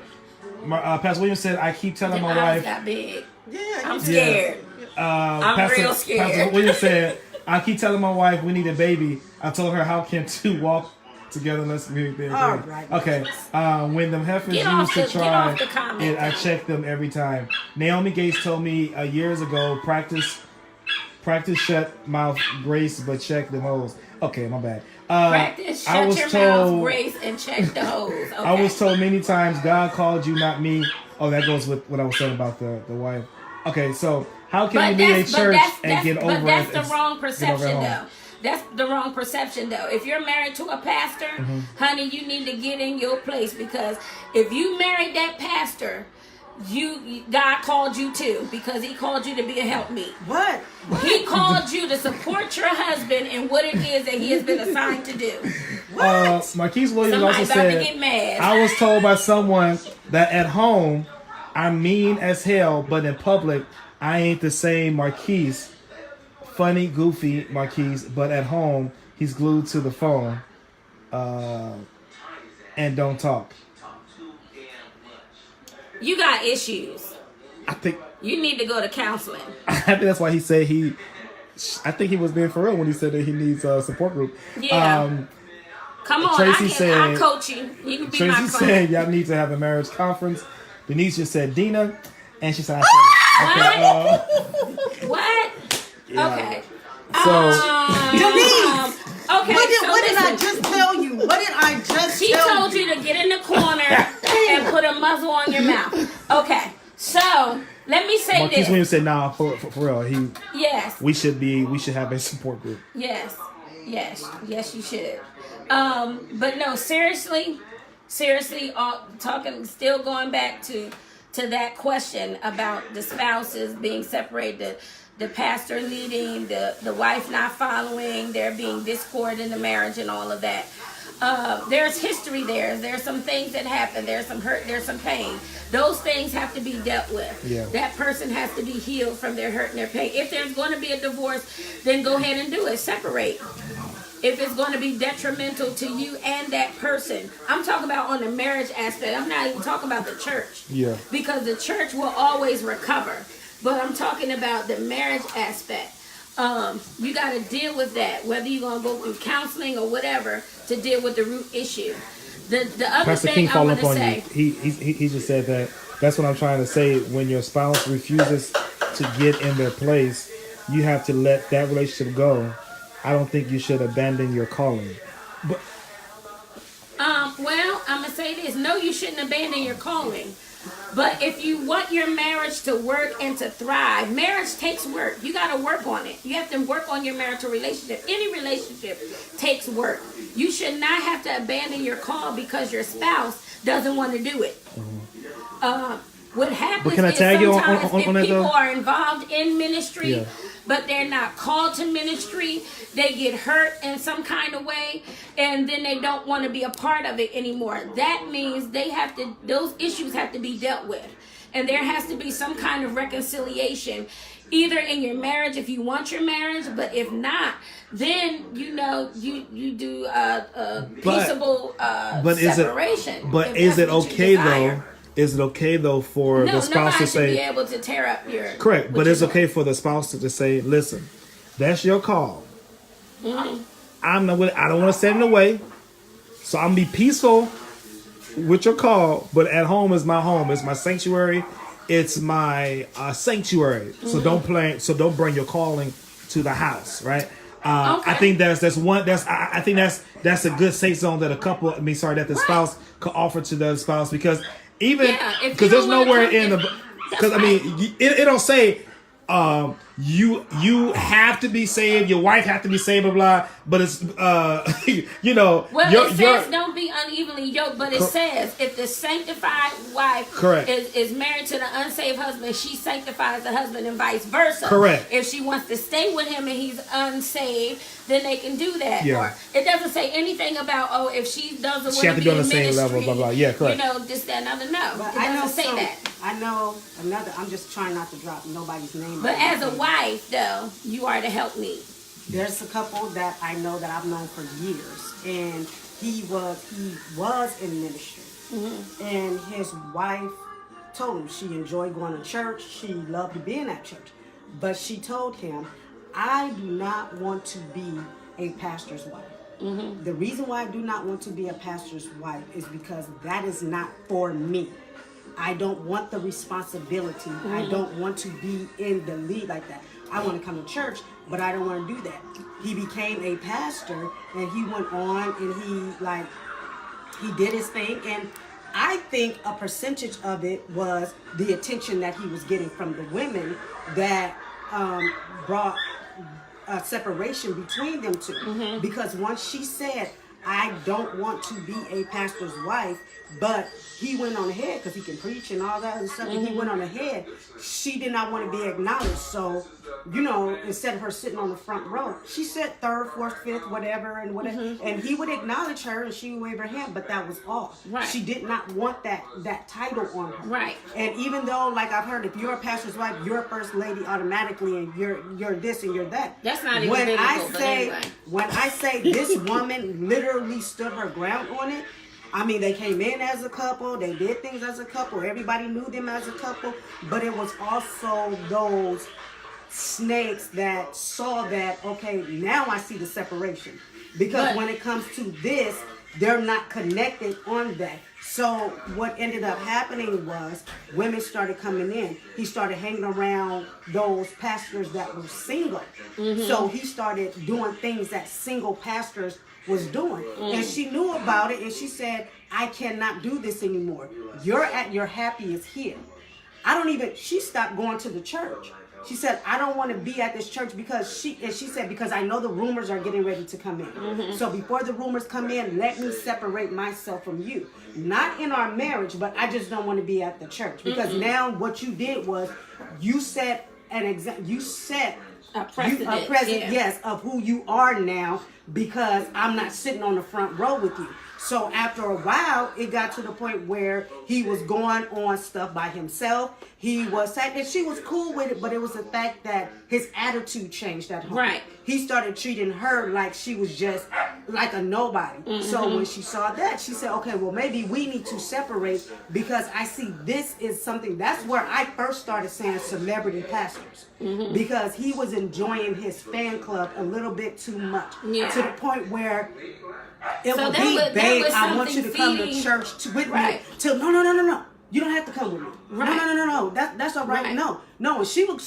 Pastor Williams said, I keep telling my wife. Got big. Yeah, I'm scared. I'm real scared. Pastor Williams said, I keep telling my wife we need a baby. I told her, how can two walk together unless we there? All right. Okay. When them heifers used to try it, I check them every time. Naomi Gates told me years ago, practice shut mouth grace, but check the hose. Okay, my bad. Practice shut your mouth grace and check the hose. Okay. I was told many times, God called you, not me. Oh, that goes with what I was saying about the wife. Okay, so how can you lead a church and get over it? But that's the wrong perception, though. That's the wrong perception, though. If you're married to a pastor, honey, you need to get in your place, because if you married that pastor, God called you too, because he called you to be a helpmeet. What? He called you to support your husband in what it is that he has been assigned to do. What? Marquise Williams Somebody also about said, to get mad. I was told by someone that at home I'm mean as hell, but in public I ain't the same Marquise. Funny, goofy Marquise, but at home he's glued to the phone and don't talk. You got issues. I think you need to go to counseling. I think that's why he said I think he was being for real when he said that he needs a support group. Yeah. Come on, I'll coach you. You can be Tracy my friend. said y'all need to have a marriage conference. Denise just said Dina, and she said I said it. What? Yeah. Okay. Denise! Okay, what did I just tell you? What did I just tell you? She told you to get in the corner and put a muzzle on your mouth. Okay, so let me say Marquise this. Williams said, "Nah, for real, Yes. We should have a support group." Yes, you should. But no, seriously, still going back to that question about the spouses being separated. The pastor leading, the wife not following, there being discord in the marriage and all of that. There's history there. There's some things that happen. There's some hurt. There's some pain. Those things have to be dealt with. Yeah. That person has to be healed from their hurt and their pain. If there's going to be a divorce, then go ahead and do it. Separate. If it's going to be detrimental to you and that person. I'm talking about on the marriage aspect. I'm not even talking about the church. Yeah. Because the church will always recover. But I'm talking about the marriage aspect. You got to deal with that, whether you're going to go through counseling or whatever, to deal with the root issue. The other Pastor thing King I fall want up to on say. you. He just said that. That's what I'm trying to say. When your spouse refuses to get in their place, you have to let that relationship go. I don't think you should abandon your calling. But Well, I'm gonna say this: no, you shouldn't abandon your calling. But if you want your marriage to work and to thrive, marriage takes work. You got to work on it. You have to work on your marital relationship. Any relationship takes work. You should not have to abandon your call because your spouse doesn't want to do it. What happens can I is tag you sometimes on if that, people though? are involved in ministry, Yeah. but they're not called to ministry, they get hurt in some kind of way, and then they don't want to be a part of it anymore. That means those issues have to be dealt with, and there has to be some kind of reconciliation, either in your marriage if you want your marriage, but if not, then you do a peaceable separation. Is it okay though? Is it okay though for the spouse to say? Nobody should be able to tear up your. Correct, but it's okay for the spouse to say, "Listen, that's your call. Mm-hmm. I don't want to stand in the way, so I'm gonna be peaceful with your call. But at home is my home. It's my sanctuary. It's my sanctuary. Mm-hmm. So don't bring your calling to the house, right? Okay. I think that's one. I think that's a good safe zone that that the spouse could offer to the spouse because. Even because there's nowhere in the because it don't say you have to be saved, your wife have to be saved, blah blah. But it's Well, it says don't be unevenly yoked, but it says if the sanctified wife is married to the unsaved husband, she sanctifies the husband and vice versa. Correct. If she wants to stay with him and he's unsaved, then they can do that. Yeah. Or it doesn't say anything about if she doesn't she want have to to be be on the in same ministry, level, blah blah. Yeah, correct. This, that, and other. No, But it doesn't say that. I know another. I'm just trying not to drop nobody's name. But as a wife, though, you are to help me. There's a couple that I know that I've known for years, and he was in ministry, and his wife told him she enjoyed going to church. She loved being at church, but she told him, "I do not want to be a pastor's wife." The reason why I do not want to be a pastor's wife is because that is not for me. I don't want the responsibility. I don't want to be in the lead like that. I want to come to church, but I don't want to do that. He became a pastor, and he went on, and he did his thing, and I think a percentage of it was the attention that he was getting from the women that brought a separation between them two. Because once she said, "I don't want to be a pastor's wife," but he went on ahead because he can preach and all that other stuff, and he went on ahead, she did not want to be acknowledged. So, instead of her sitting on the front row, she sat third, fourth, fifth, whatever, and he would acknowledge her and she would wave her hand, but that was all. Right. She did not want that title on her. Right. And even though, like I've heard, if you're a pastor's wife, you're a first lady automatically, and you're this and you're that. That's not even when biblical, I but say anyway. when I say this woman literally stood her ground on it. I mean, they came in as a couple. They did things as a couple. Everybody knew them as a couple. But it was also those snakes that saw that, okay, now I see the separation. Because when it comes to this, they're not connected on that. So what ended up happening was women started coming in. He started hanging around those pastors that were single. So he started doing things that single pastors was doing. And she knew about it, and she said, "I cannot do this anymore. You're at your happiest here." She stopped going to the church. She said, "I don't want to be at this church because she said, because I know the rumors are getting ready to come in. So before the rumors come in, let me separate myself from you. Not in our marriage, but I just don't want to be at the church. Because now what you did was you set an example. You set A precedent, yes, of who you are now, because I'm not sitting on the front row with you." So after a while, it got to the point where he was going on stuff by himself. And she was cool with it, but it was the fact that his attitude changed at home. Right. He started treating her like she was just like a nobody. So when she saw that, she said, okay, well, maybe we need to separate, because I see this is something. That's where I first started saying celebrity pastors, because he was enjoying his fan club a little bit too much, to the point where it would be, babe, I want you to come to church with me. Till no. You don't have to come with me. Right. No. That's all right. No. And she would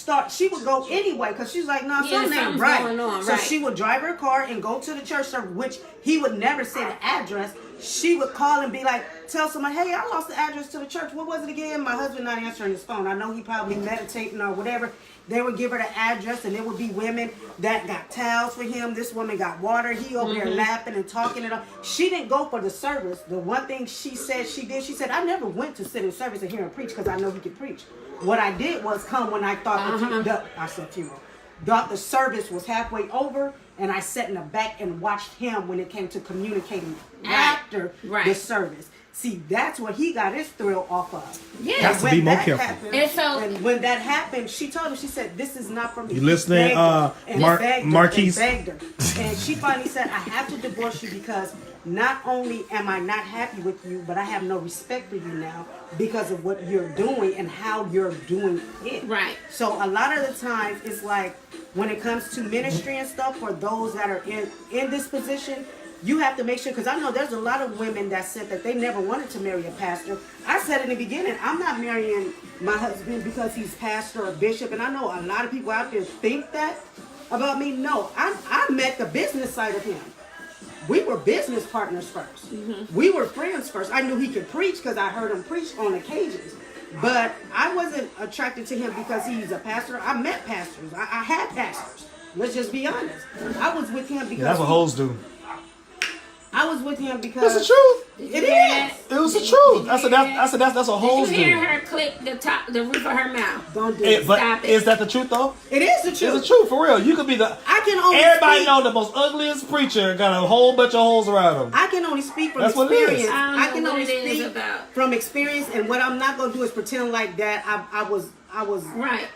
go anyway, because she's like, no, something ain't right. So she would drive her car and go to the church service, which he would never say the address. She would call and be like, tell somebody, hey, I lost the address to the church. What was it again? My husband not answering his phone. I know he probably meditating or whatever. They would give her the address, and there would be women that got towels for him. This woman got water. He over there laughing and talking and all. She didn't go for the service. The one thing she said she did, she said, I never went to sit in service and hear him preach, because I know he could preach. What I did was come when I thought the service was halfway over, and I sat in the back and watched him when it came to communicating after the service. See, that's what he got his thrill off of. Yeah. Has to be more careful. And when that happened, she told him, she said, this is not for me. You listening, Marquise? And she finally said, I have to divorce you, because not only am I not happy with you, but I have no respect for you now because of what you're doing and how you're doing it. Right. So a lot of the times, it's like, when it comes to ministry and stuff, for those that are in this position, you have to make sure, because I know there's a lot of women that said that they never wanted to marry a pastor. I said in the beginning, I'm not marrying my husband because he's pastor or bishop, and I know a lot of people out there think that about me. No, I met the business side of him. We were business partners first. We were friends first. I knew he could preach because I heard him preach on occasions. But I wasn't attracted to him because he's a pastor. I met pastors. I had pastors. Let's just be honest. I was with him because... that's what hoes do. I was with him because... That's the truth. It is. It was the truth. I said that's what hoes do. Did you hear her click the roof of her mouth? Don't do it. But Stop it. is that the truth though? It is the truth. It's the truth, for real. You could be the... Everybody know the most ugliest preacher got a whole bunch of holes around him. I can only speak from That's experience. what it is. I can only speak about. from experience, and what I'm not gonna do is pretend like that I was right.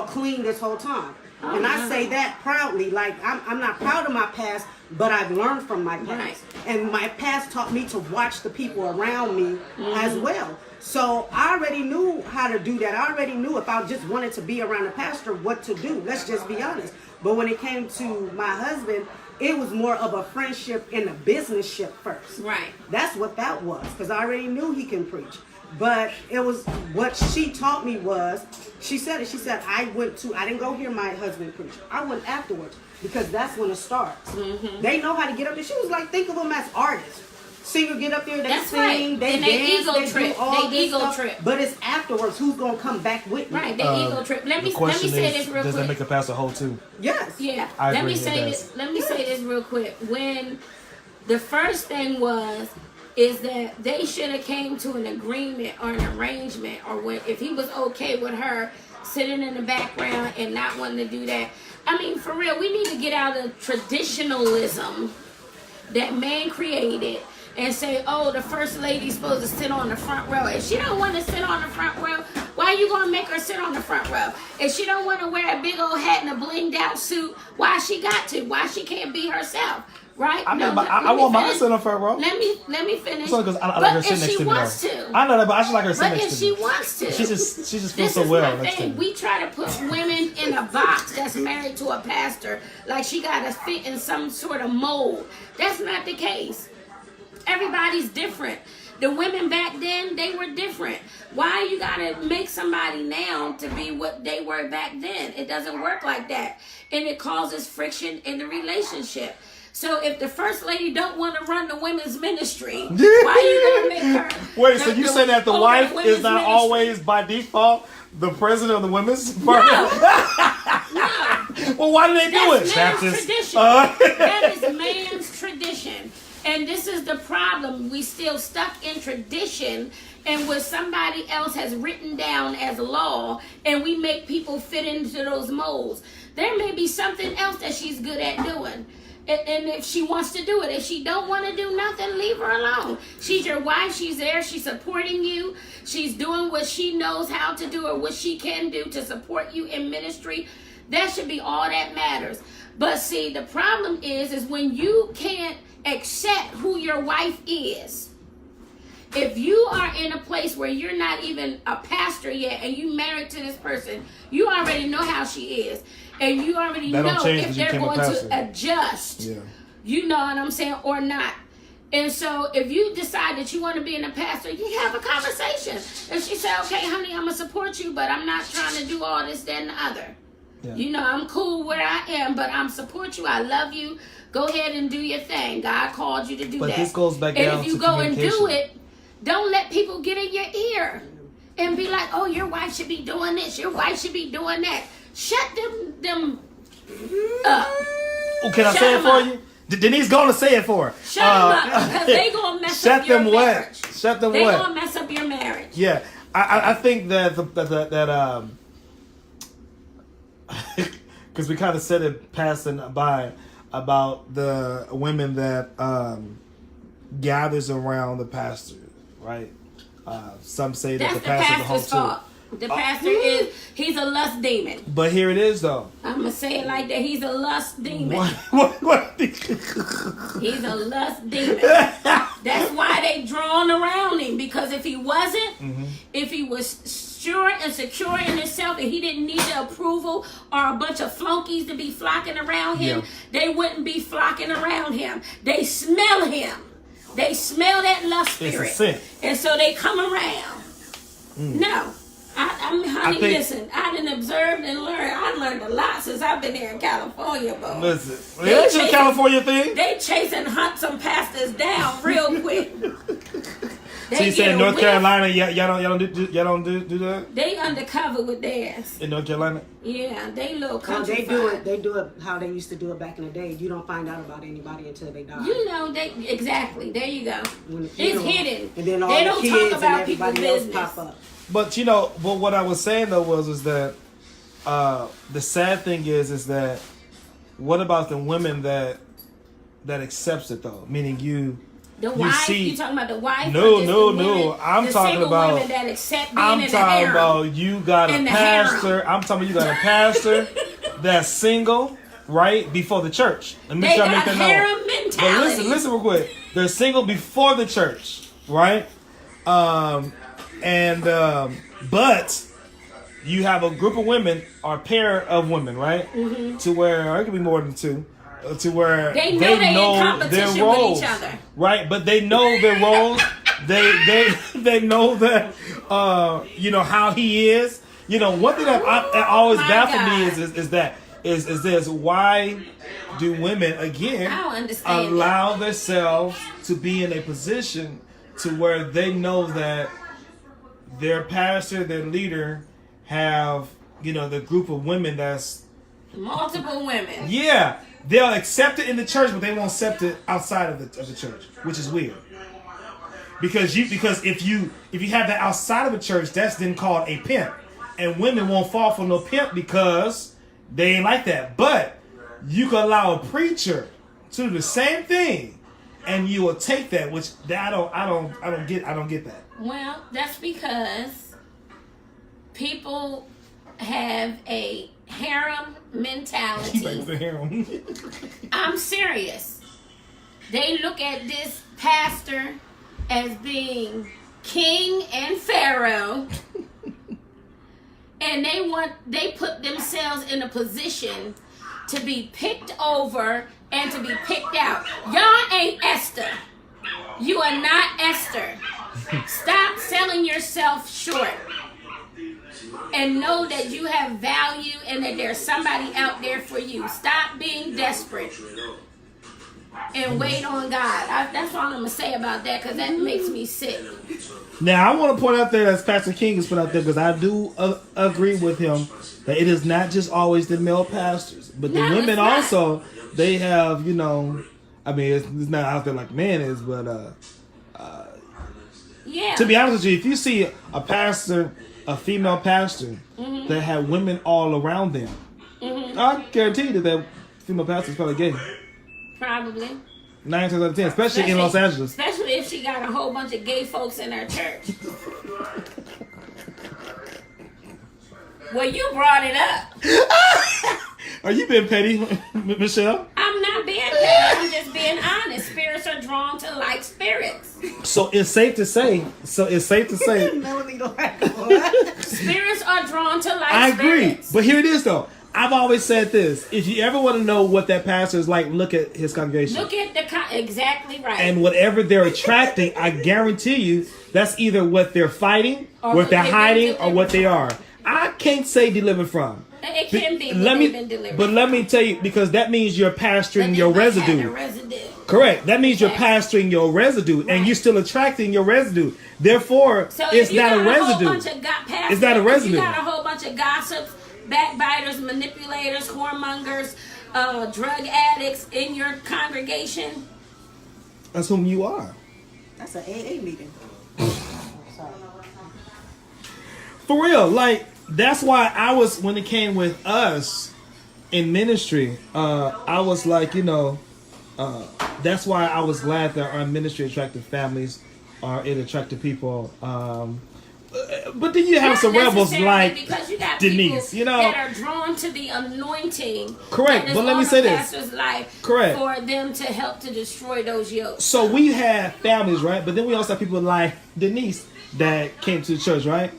Clean this whole time. And I say that proudly. Like, I'm not proud of my past, but I've learned from my past. Right. And my past taught me to watch the people around me as well. So I already knew how to do that. I already knew if I just wanted to be around a pastor, what to do. Let's just be honest. But when it came to my husband, it was more of a friendship and a business-ship first. Right. That's what that was, because I already knew he can preach. But it was, what she taught me was, she said, I didn't go hear my husband preach. I went afterwards, because that's when it starts. They know how to get up there. She was like, think of them as artists. Singer get up there, they sing, they dance, they do all this stuff. But it's afterwards who's going to come back with me. Right, the ego trip. Let me say this real quick. Does that make a pastor whole too? Yes. Yeah. Let me say this real quick. When the first thing is that they should have came to an agreement or an arrangement, or if he was okay with her sitting in the background and not wanting to do that. I mean, for real, we need to get out of traditionalism that man created and say, oh, the first lady's supposed to sit on the front row. If she don't want to sit on the front row, why are you going to make her sit on the front row? If she don't want to wear a big old hat and a blinged out suit, why she got to? Why she can't be herself? Right? I mean, I want mine to sit on the front row. Let me finish. Because I like her sitting next to me. But if she wants to. I know that, but I just like her sitting But next to me. if she wants to. She just feels so well next to me. We try to put women in a box that's married to a pastor, like she got to fit in some sort of mold. That's not the case. Everybody's different. The women back then, they were different. Why you gotta make somebody now to be what they were back then? It doesn't work like that. And it causes friction in the relationship. So if the first lady don't want to run the women's ministry, why you gonna make her? Wait, so you say that the wife is not always by default the president of the women's department? No. Well, why do they do it? That's man's tradition. That is man's tradition. And this is the problem. We still stuck in tradition and what somebody else has written down as law, and we make people fit into those molds. There may be something else that she's good at doing. And if she wants to do it, if she don't want to do nothing, leave her alone. She's your wife. She's there. She's supporting you. She's doing what she knows how to do or what she can do to support you in ministry. That should be all that matters. But see, the problem is when you can't accept who your wife is. If you are in a place where you're not even a pastor yet and you married to this person, you already know how she is. And you already know if they're going to adjust. Yeah. You know what I'm saying? Or not. And so if you decide that you want to be in a pastor, you have a conversation. And she said, okay, honey, I'm going to support you, but I'm not trying to do all this, that, and the other. Yeah. You know, I'm cool where I am, but I'm support you. I love you. Go ahead and do your thing. God called you to do that. But this goes back down to communication. And if you go and do it, don't let people get in your ear and be like, oh, your wife should be doing this. Your wife should be doing that. Shut them up. Oh, can I say it for you? Denise going to say it for her. Shut them up, because they going to mess up your marriage. Shut them they what? They going to mess up your marriage. Yeah. I think that because we kind of said it passing by about the women that gathers around the pastor, right? Some say that the pastor's the whole too. The pastor he's a lust demon. But here it is, though. I'm going to say it like that. He's a lust demon. What? He's a lust demon. That's why they drawn around him. Because if he wasn't, if he was sure and secure in himself and he didn't need the approval or a bunch of flunkies to be flocking around him, they wouldn't be flocking around him. They smell him. They smell that lust spirit. It's a sin. And so they come around. No. Listen, I done observed and learned. I learned a lot since I've been here in California, boy. Listen, it's a California thing. They chase and hunt some pastors down real quick. So you saying North Carolina, y'all don't do that? They undercover with theirs. In North Carolina? Yeah, they little country. They do it how they used to do it back in the day. You don't find out about anybody until they die. You know, exactly. There you go. It's hidden. And then all they the don't kids talk about and everybody people's else business. pop up. But but what I was saying though was that the sad thing is that what about the women that accepts it though? Meaning you wife? You talking about the wife? No. I'm talking about women that accept being I'm in talking the about you got a pastor. I'm talking about you got a pastor that's single, right, before the church. Let me try to make that harem mentality. But listen real quick. They're single before the church, right? But you have a group of women or a pair of women, right? To where it could be more than two. To where they know their roles, with each other, right? But they know their roles. They know that how he is. You know, one thing that always baffled me is this: why do women again allow themselves to be in a position to where they know that their pastor, their leader, have the group of women that's multiple women. Yeah, they'll accept it in the church, but they won't accept it outside of the church, which is weird. Because if you have that outside of the church, that's then called a pimp, and women won't fall for no pimp because they ain't like that. But you can allow a preacher to do the same thing, and you will take that, which I don't get that. Well, that's because people have a harem mentality. I'm serious. They look at this pastor as being king and pharaoh, and they put themselves in a position to be picked over and to be picked out. Y'all ain't Esther. You are not Esther. Stop selling yourself short. And know that you have value and that there's somebody out there for you. Stop being desperate. And wait on God. That's all I'm going to say about that, because that makes me sick. Now, I want to point out there, as Pastor King has put out there, because I do agree with him, that it is not just always the male pastors. But the women also, they have, it's not out there like man is, but yeah. To be honest with you, if you see a pastor, a female pastor, that had women all around them, I guarantee you that female pastor is probably gay. Probably. 9 times out of 10, especially in Los Angeles. Especially if she got a whole bunch of gay folks in her church. Well, you brought it up. Are you being petty, Michelle? I'm not being petty. I'm just being honest. drawn to like spirits. So it's safe to say. Melanie don't like what? Spirits are drawn to like I agree, spirits. but here it is though. I've always said this: if you ever want to know what that pastor is like, look at his congregation. Look at exactly right. And whatever they're attracting, I guarantee you, that's either what they're fighting, Or what they're they've been hiding, or delivered what they from. are. I can't say delivered from. It can be. Let They've been me, delivered. but let me tell you, because that means you're pastoring your But they might have residue. the residue. Correct. That means you're Okay. pastoring your residue, Right. and you're still attracting your residue. Therefore, So it's if you not got a residue. Whole bunch of pastors, It's not a if residue. You got a whole bunch of gossips, backbiters, manipulators, whoremongers, drug addicts in your congregation. That's whom you are. That's an AA meeting. Sorry. For real, like that's why I was when it came with us in ministry. I was like, that's why I was glad that our ministry attracted families, or it attracted people. But then you have some Not rebels necessarily, like because you got Denise, people that are drawn to the anointing. Correct, that is but let me on say the this. pastor's life. Correct. For them to help to destroy those yokes. So we have families, right? But then we also have people like Denise that came to the church, right?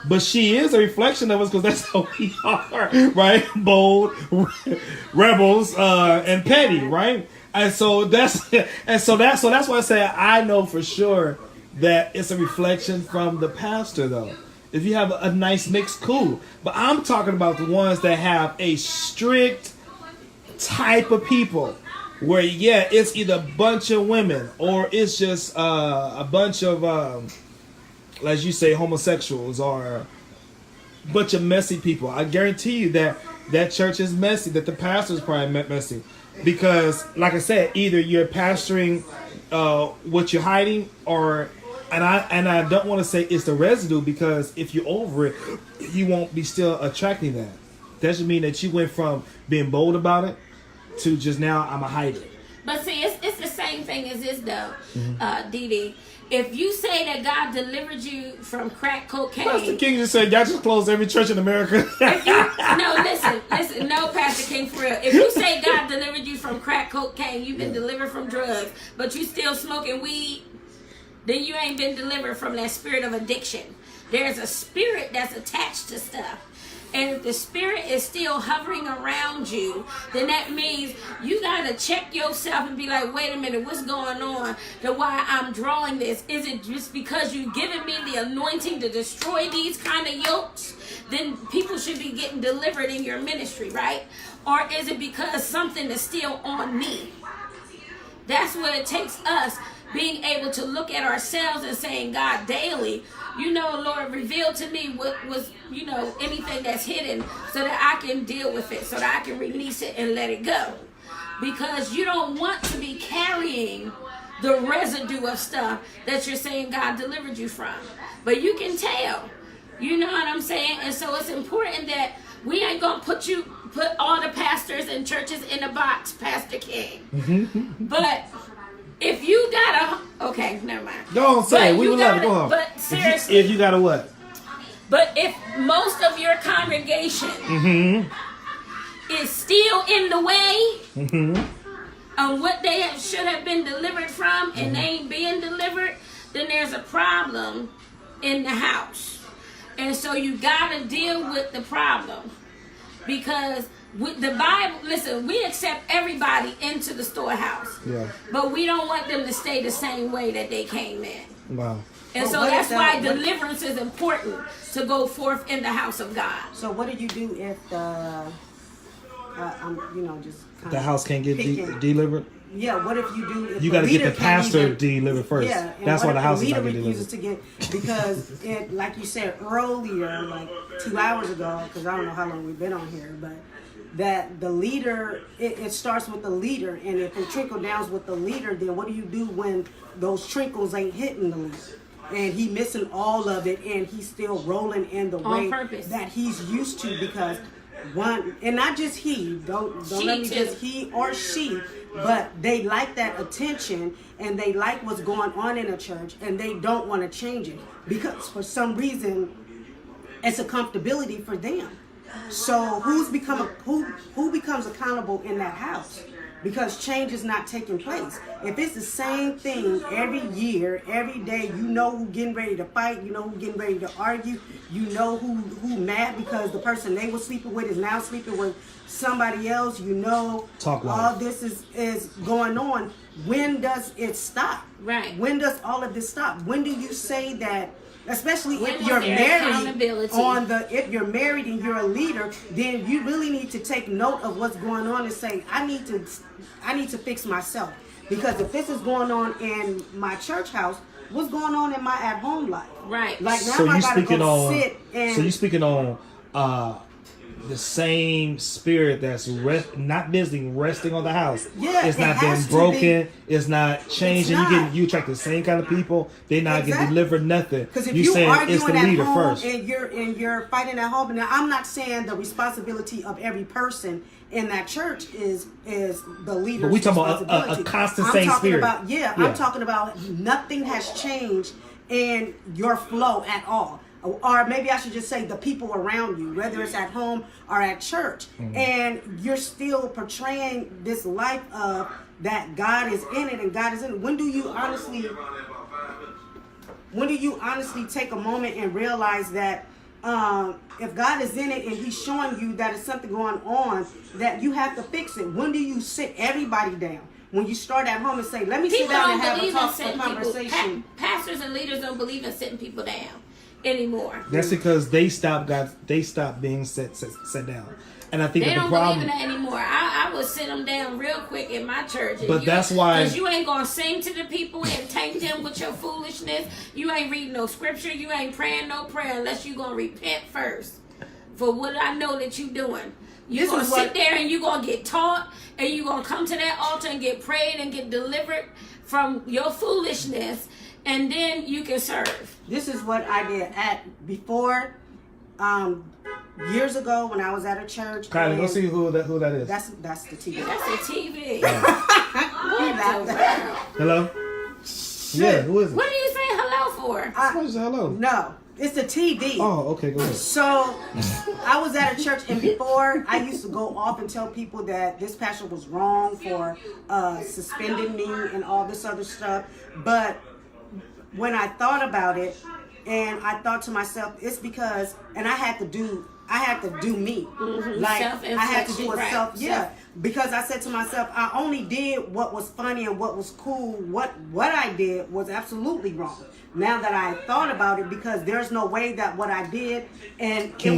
But she is a reflection of us because that's how we are, right? Bold, rebels, and petty, right? And so that's why I say I know for sure that it's a reflection from the pastor, though. If you have a nice mix, cool. But I'm talking about the ones that have a strict type of people where, yeah, it's either a bunch of women or it's just a bunch of, as you say, homosexuals or a bunch of messy people. I guarantee you that church is messy, that the pastor is probably messy. Because, like I said, either you're pastoring what you're hiding or... And I don't want to say it's the residue, because if you're over it, you won't be still attracting that. That should mean that you went from being bold about it to just now I'm a hide it. But see, it's the same thing as this though, Dee Dee. If you say that God delivered you from crack cocaine, Pastor King just said, y'all just closed every church in America. listen, no, Pastor King, for real. If you say God delivered you from crack cocaine, you've been delivered from drugs, but you still smoking weed, then you ain't been delivered from that spirit of addiction. There's a spirit that's attached to stuff. And if the spirit is still hovering around you, then that means you got to check yourself and be like, wait a minute, what's going on? To why I'm drawing this? Is it just because you've given me the anointing to destroy these kind of yokes? Then people should be getting delivered in your ministry, right? Or is it because something is still on me? That's what it takes us, being able to look at ourselves and saying, God, daily, Lord, reveal to me what was, anything that's hidden so that I can deal with it, so that I can release it and let it go. Because you don't want to be carrying the residue of stuff that you're saying God delivered you from. But you can tell. You know what I'm saying? And so it's important that we ain't going to put all the pastors and churches in a box, Pastor King. But... if you got okay, never mind. Go on, say it. We will love it. Go on. But seriously, if you got a what? But if most of your congregation is still in the way of what they should have been delivered from, and they ain't being delivered, then there's a problem in the house. And so you got to deal with the problem, because with the Bible, listen, we accept everybody into the storehouse. Yeah. But we don't want them to stay the same way that they came in. Wow. And so that's why deliverance is important to go forth in the house of God. So what do you do if the, just kind the house can't get delivered? Yeah, what if you do? If you got to get the pastor delivered first. Yeah, that's why the house is not getting refuses delivered. To get, because like you said earlier, like 2 hours ago, because I don't know how long we've been on here, but that the leader, it starts with the leader, and if it trickle downs with the leader, then what do you do when those trickles ain't hitting the leader? And he missing all of it, and he's still rolling in the way that he's used to, because one, and not just he, don't let me just he or she, but they like that attention, and they like what's going on in a church, and they don't want to change it, because for some reason it's a comfortability for them. So who becomes accountable in that house? because change is not taking place. If it's the same thing every year, every day, you know who getting ready to fight, you know who getting ready to argue, you know who mad because the person they were sleeping with is now sleeping with somebody else, you know all this is going on. When does it stop? Right. When does all of this stop? When do you say that? Especially When if was you're there married accountability? if you're married and you're a leader, then you really need to take note of what's going on and say, I need to fix myself. Because if this is going on in my church house, what's going on in my at home life? Right. Like now So I you gotta speaking go on sit and so you speaking on the same spirit that's not visiting, resting on the house. Yeah, it's it not being has to broken. It's not changing. It's not. You attract the same kind of people. They're not getting Exactly. delivered nothing. Because if you you saying arguing it's the at leader home first. and you're fighting at home, now I'm not saying the responsibility of every person in that church is the leader's But we talking about responsibility. a constant I'm same talking spirit. about I'm talking about nothing has changed in your flow at all. Or maybe I should just say the people around you, whether it's at home or at church. Mm-hmm. And you're still portraying this life of that God is in it and God is in it. When do you honestly take a moment and realize that if God is in it and he's showing you that it's something going on, that you have to fix it? When do you sit everybody down? When you start at home and say, let me sit down and have a conversation. Pastors and leaders don't believe in sitting people down anymore. That's because they stopped being set down. And I think they that don't the problem believe in that anymore. I would sit them down real quick in my church. But that's why, because you ain't gonna sing to the people and taint them with your foolishness. You ain't reading no scripture. You ain't praying no prayer unless you gonna repent first for what I know that you doing. You gonna sit there and you gonna get taught and you gonna come to that altar and get prayed and get delivered from your foolishness, and then you can serve. This is what I did before. Years ago when I was at a church. Kylie, go see who that is. That's the TV. That's the TV. Hello? Yeah, who is it? What are you saying hello for? What is hello? No, it's the TV. Oh, okay, go ahead. So I was at a church, and before I used to go off and tell people that this pastor was wrong for suspending me and all this other stuff. But when I thought about it, and I thought to myself, it's because, and I had to do me. Mm-hmm. Like I had to do a because I said to myself, I only did what was funny and what was cool. What I did was absolutely wrong. Now that I thought about it, because there's no way that what I did, and it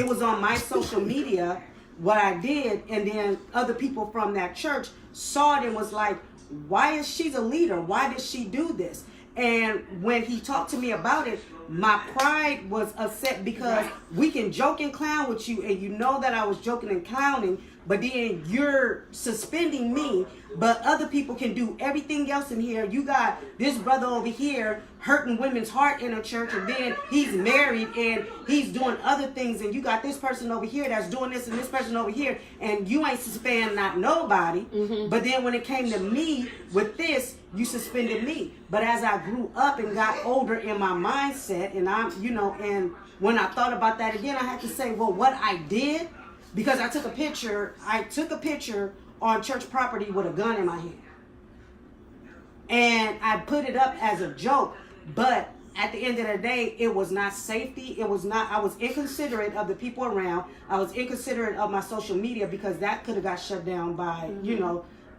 was on my social media what I did, and then other people from that church saw it and was like, why is she the leader? Why did she do this? And when he talked to me about it, my pride was upset because we can joke and clown with you, and you know that I was joking and clowning, but then you're suspending me, but other people can do everything else in here. You got this brother over here hurting women's heart in a church, and then he's married and he's doing other things, and you got this person over here that's doing this and this person over here, and you ain't suspending not nobody. Mm-hmm. But then when it came to me with this, you suspended me. But as I grew up and got older in my mindset, and and when I thought about that again, I had to say, well, what I did, because I took a picture on church property with a gun in my hand. And I put it up as a joke, but at the end of the day, it was not safety. It was not, I was inconsiderate of the people around. I was inconsiderate of my social media, because that could have got shut down by,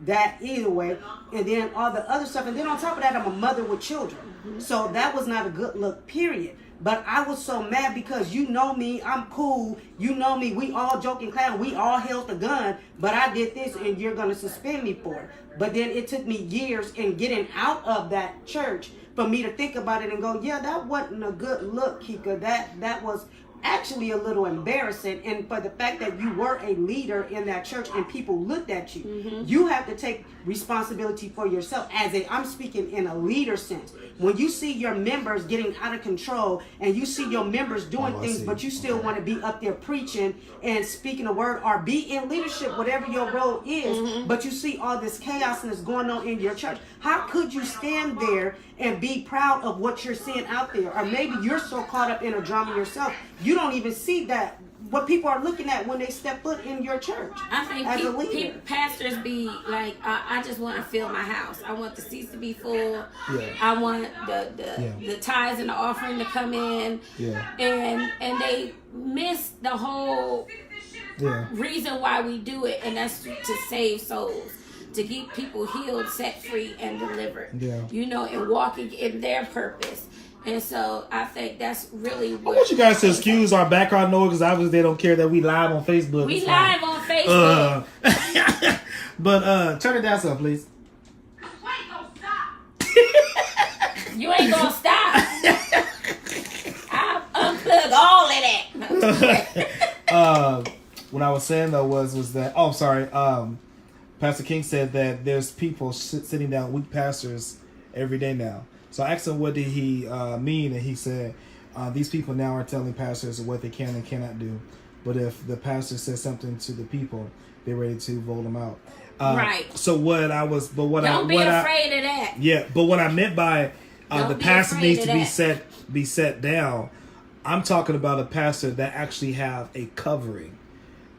that either way. And then all the other stuff. And then on top of that, I'm a mother with children. Mm-hmm. So that was not a good look, period. But I was so mad because you know me, I'm cool. You know me, we all joke and clown. We all held the gun, but I did this and you're going to suspend me for it. But then it took me years in getting out of that church for me to think about it and go, yeah, that wasn't a good look, Kika. That was actually a little embarrassing. And for the fact that you were a leader in that church and people looked at you, mm-hmm. you have to take responsibility for yourself. I'm speaking in a leader sense. When you see your members getting out of control and you see your members doing things, but you still want to be up there preaching and speaking a word or be in leadership, whatever your role is, mm-hmm. but you see all this chaosness going on in your church, how could you stand there and be proud of what you're seeing out there? Or maybe you're so caught up in a drama yourself, you don't even see that what people are looking at when they step foot in your church. I think as a leader. pastors be like, I just want to fill my house. I want the seats to be full. Yeah. I want the tithes and the offering to come in. Yeah. And they miss the whole reason why we do it, and that's to save souls, to keep people healed, set free, and delivered. Yeah. You know, and walking in their purpose. And so I think that's really what... I want you guys to excuse our background noise because obviously they don't care that we live on Facebook. We live on Facebook. But turn it down some, please. You ain't gonna stop. I'll unplug all of that. What I was saying though was that... Oh, I'm sorry. Pastor King said that there's people sitting down, weak pastors, every day now. So I asked him what did he mean, and he said these people now are telling pastors what they can and cannot do. But if the pastor says something to the people, they're ready to vote them out. Right. So what I was, but what Don't I be afraid of that. Yeah, but what I meant by the pastor needs to that. be set down. I'm talking about a pastor that actually have a covering,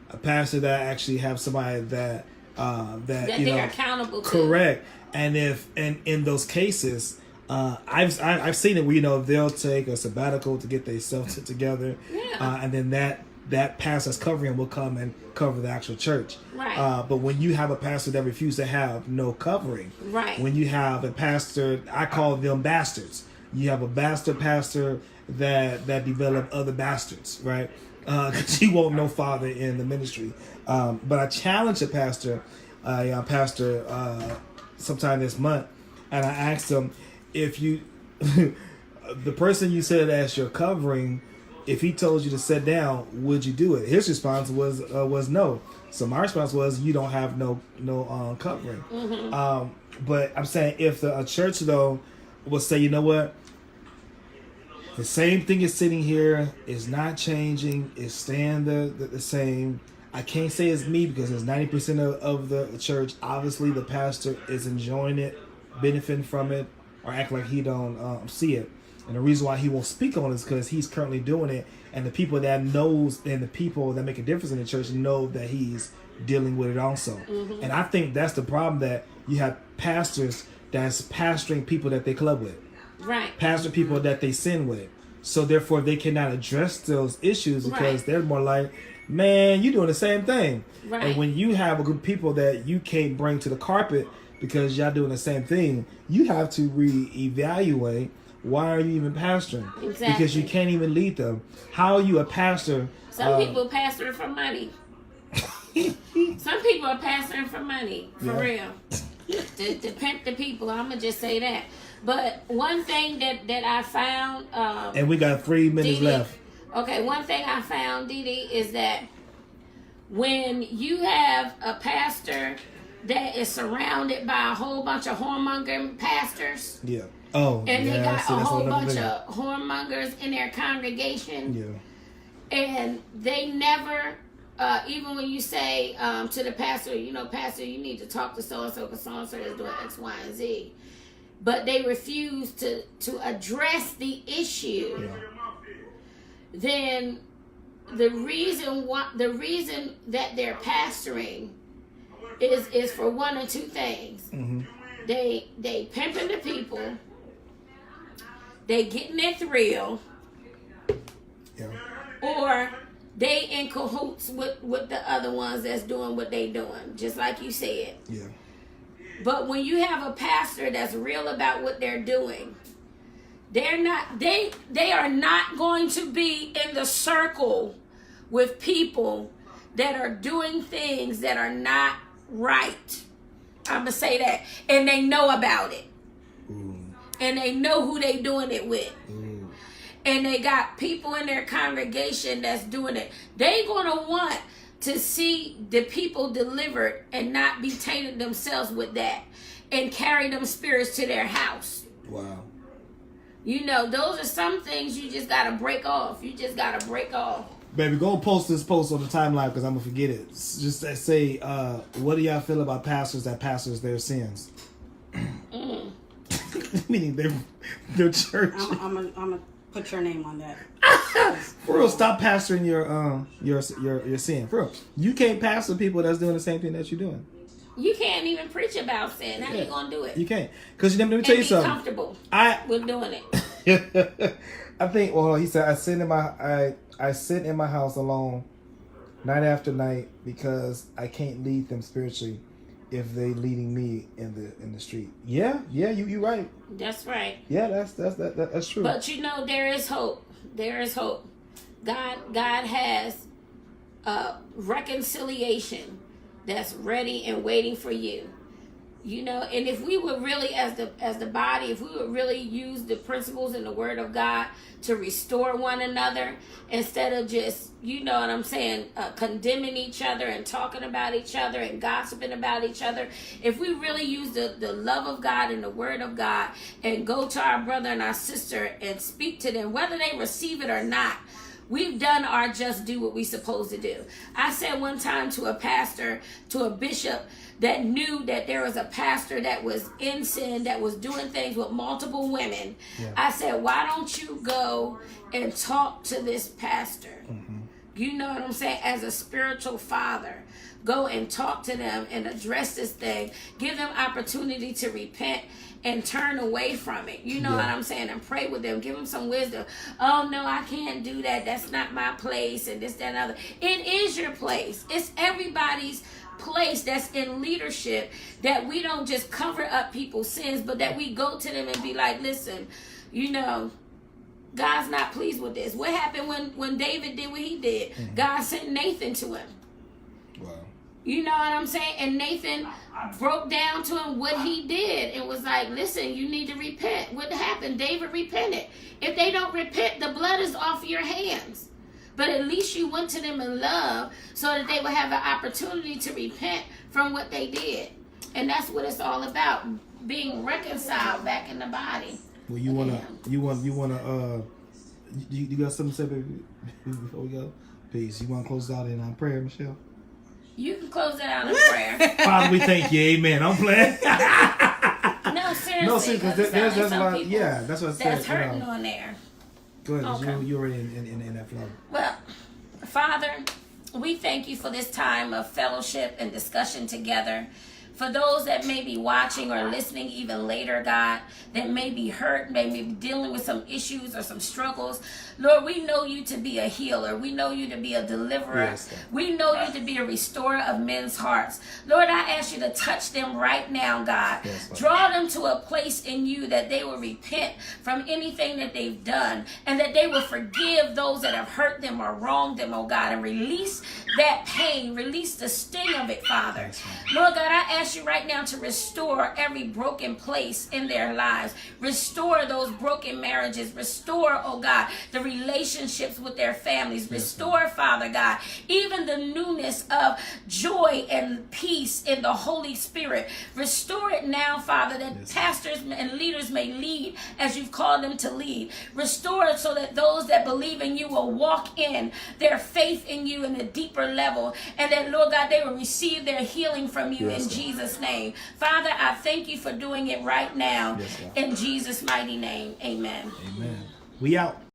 a pastor that actually have somebody that they're accountable to. Correct. And if in those cases. I've seen it where they'll take a sabbatical to get themselves together, and then that pastor's covering will come and cover the actual church. Right. But when you have a pastor that refuses to have no covering, right. When you have a pastor, I call them bastards. You have a bastard pastor that develop other bastards, right? Because you won't know father in the ministry. But I challenged a pastor, sometime this month, and I asked him, if you, the person you said as your covering, if he told you to sit down, would you do it? His response was no. So my response was, you don't have no covering. Mm-hmm. But I'm saying if a church though will say, you know what, the same thing is sitting here, is not changing, is staying the same. I can't say it's me because it's 90% of the church. Obviously, the pastor is enjoying it, benefiting from it, or act like he don't see it. And the reason why he won't speak on it is because he's currently doing it, and the people that knows and the people that make a difference in the church know that he's dealing with it also. Mm-hmm. And I think that's the problem, that you have pastors that's pastoring people that they club with. Right. Pastor people that they sin with. So therefore they cannot address those issues because they're more like, man, you're doing the same thing. Right. And when you have a group of people that you can't bring to the carpet because y'all doing the same thing, you have to reevaluate, why are you even pastoring? Exactly. Because you can't even lead them. How are you a pastor? Some people pastoring for money. Some people are pastoring for money, for real. To pimp the people, I'm going to just say that. But one thing that I found... and we got 3 minutes left. Okay, one thing I found, Didi, is that when you have a pastor that is surrounded by a whole bunch of whoremongering pastors... Yeah. Oh, and they got a whole bunch of whoremongers in their congregation. Yeah. And they never... even when you say to the pastor, pastor, you need to talk to so-and-so because so-and-so is doing X, Y, and Z. But they refuse to address the issue. Yeah. Then the reason that they're pastoring is for one or two things. Mm-hmm. They pimping the people. They getting their thrill. Yeah. Or they in cahoots with the other ones that's doing what they doing, just like you said. Yeah. But when you have a pastor that's real about what they're doing, they are not going to be in the circle with people that are doing things that are not right. I'm gonna say that, and they know about it. And they know who they doing it with. And they got people in their congregation that's doing it. They gonna want to see the people delivered and not be tainted themselves with that and carry them spirits to their house. Wow. Those are some things you just gotta break off. You just gotta break off. Baby, go post this post on the timeline because I'm gonna forget it. Just say, what do y'all feel about pastors that pastors their sins? Meaning their church. I'm gonna put your name on that. For real, stop pastoring your sin. For real, you can't pastor people that's doing the same thing that you're doing. You can't even preach about sin. How you gonna do it? You can't, because let me tell you something. Comfortable. We're doing it. I think. Well, he said I sit in my house alone, night after night, because I can't lead them spiritually if they leading me in the street. Yeah, you right. That's right. Yeah, that's true. But there is hope. There is hope. God has reconciliation that's ready and waiting for you. And if we would really, as the body, if we would really use the principles in the Word of God to restore one another, instead of just, condemning each other and talking about each other and gossiping about each other, if we really use the love of God and the Word of God and go to our brother and our sister and speak to them, whether they receive it or not, we've done our just do what we're supposed to do. I said one time to a pastor, to a bishop, that knew that there was a pastor that was in sin, that was doing things with multiple women. Yeah. I said, why don't you go and talk to this pastor? Mm-hmm. You know what I'm saying? As a spiritual father, go and talk to them and address this thing. Give them opportunity to repent and turn away from it. You know what I'm saying? And pray with them. Give them some wisdom. Oh, no, I can't do that. That's not my place, and this, that, and other. It is your place. It's everybody's place that's in leadership, that we don't just cover up people's sins, but that we go to them and be like, listen, God's not pleased with this. What happened when David did what he did? Mm-hmm. God sent Nathan to him. Wow. You know what I'm saying? And Nathan broke down to him what he did and was like, listen, you need to repent. What happened? David repented. If they don't repent, the blood is off your hands. But at least you went to them in love so that they would have an opportunity to repent from what they did. And that's what it's all about, being reconciled back in the body. Well, you got something to say before we go? Peace. You want to close it out in prayer, Michelle? You can close it out in prayer. Father, we thank you. Amen. I'm playing. No, seriously. Because there's a lot. Yeah, that's what I said. That's hurting on there. Go ahead. Okay. You already in that flow. Well, Father, we thank you for this time of fellowship and discussion together. For those that may be watching or listening even later, God, that may be hurt, may be dealing with some issues or some struggles, Lord, we know you to be a healer. We know you to be a deliverer. Yes, we know you to be a restorer of men's hearts. Lord, I ask you to touch them right now, God. Yes, draw them to a place in you that they will repent from anything that they've done, and that they will forgive those that have hurt them or wronged them, oh God, and release that pain, release the sting of it, Father. Yes, Lord God, I ask you right now to restore every broken place in their lives. Restore those broken marriages. Restore, oh God, the relationships with their families. Restore, Father God, even the newness of joy and peace in the Holy Spirit. Restore it now, Father, that pastors and leaders may lead as you've called them to lead. Restore it so that those that believe in you will walk in their faith in you in a deeper level, and that, Lord God, they will receive their healing from you in Jesus' name. Father, I thank you for doing it right now in Jesus' mighty name. Amen. Amen. We out.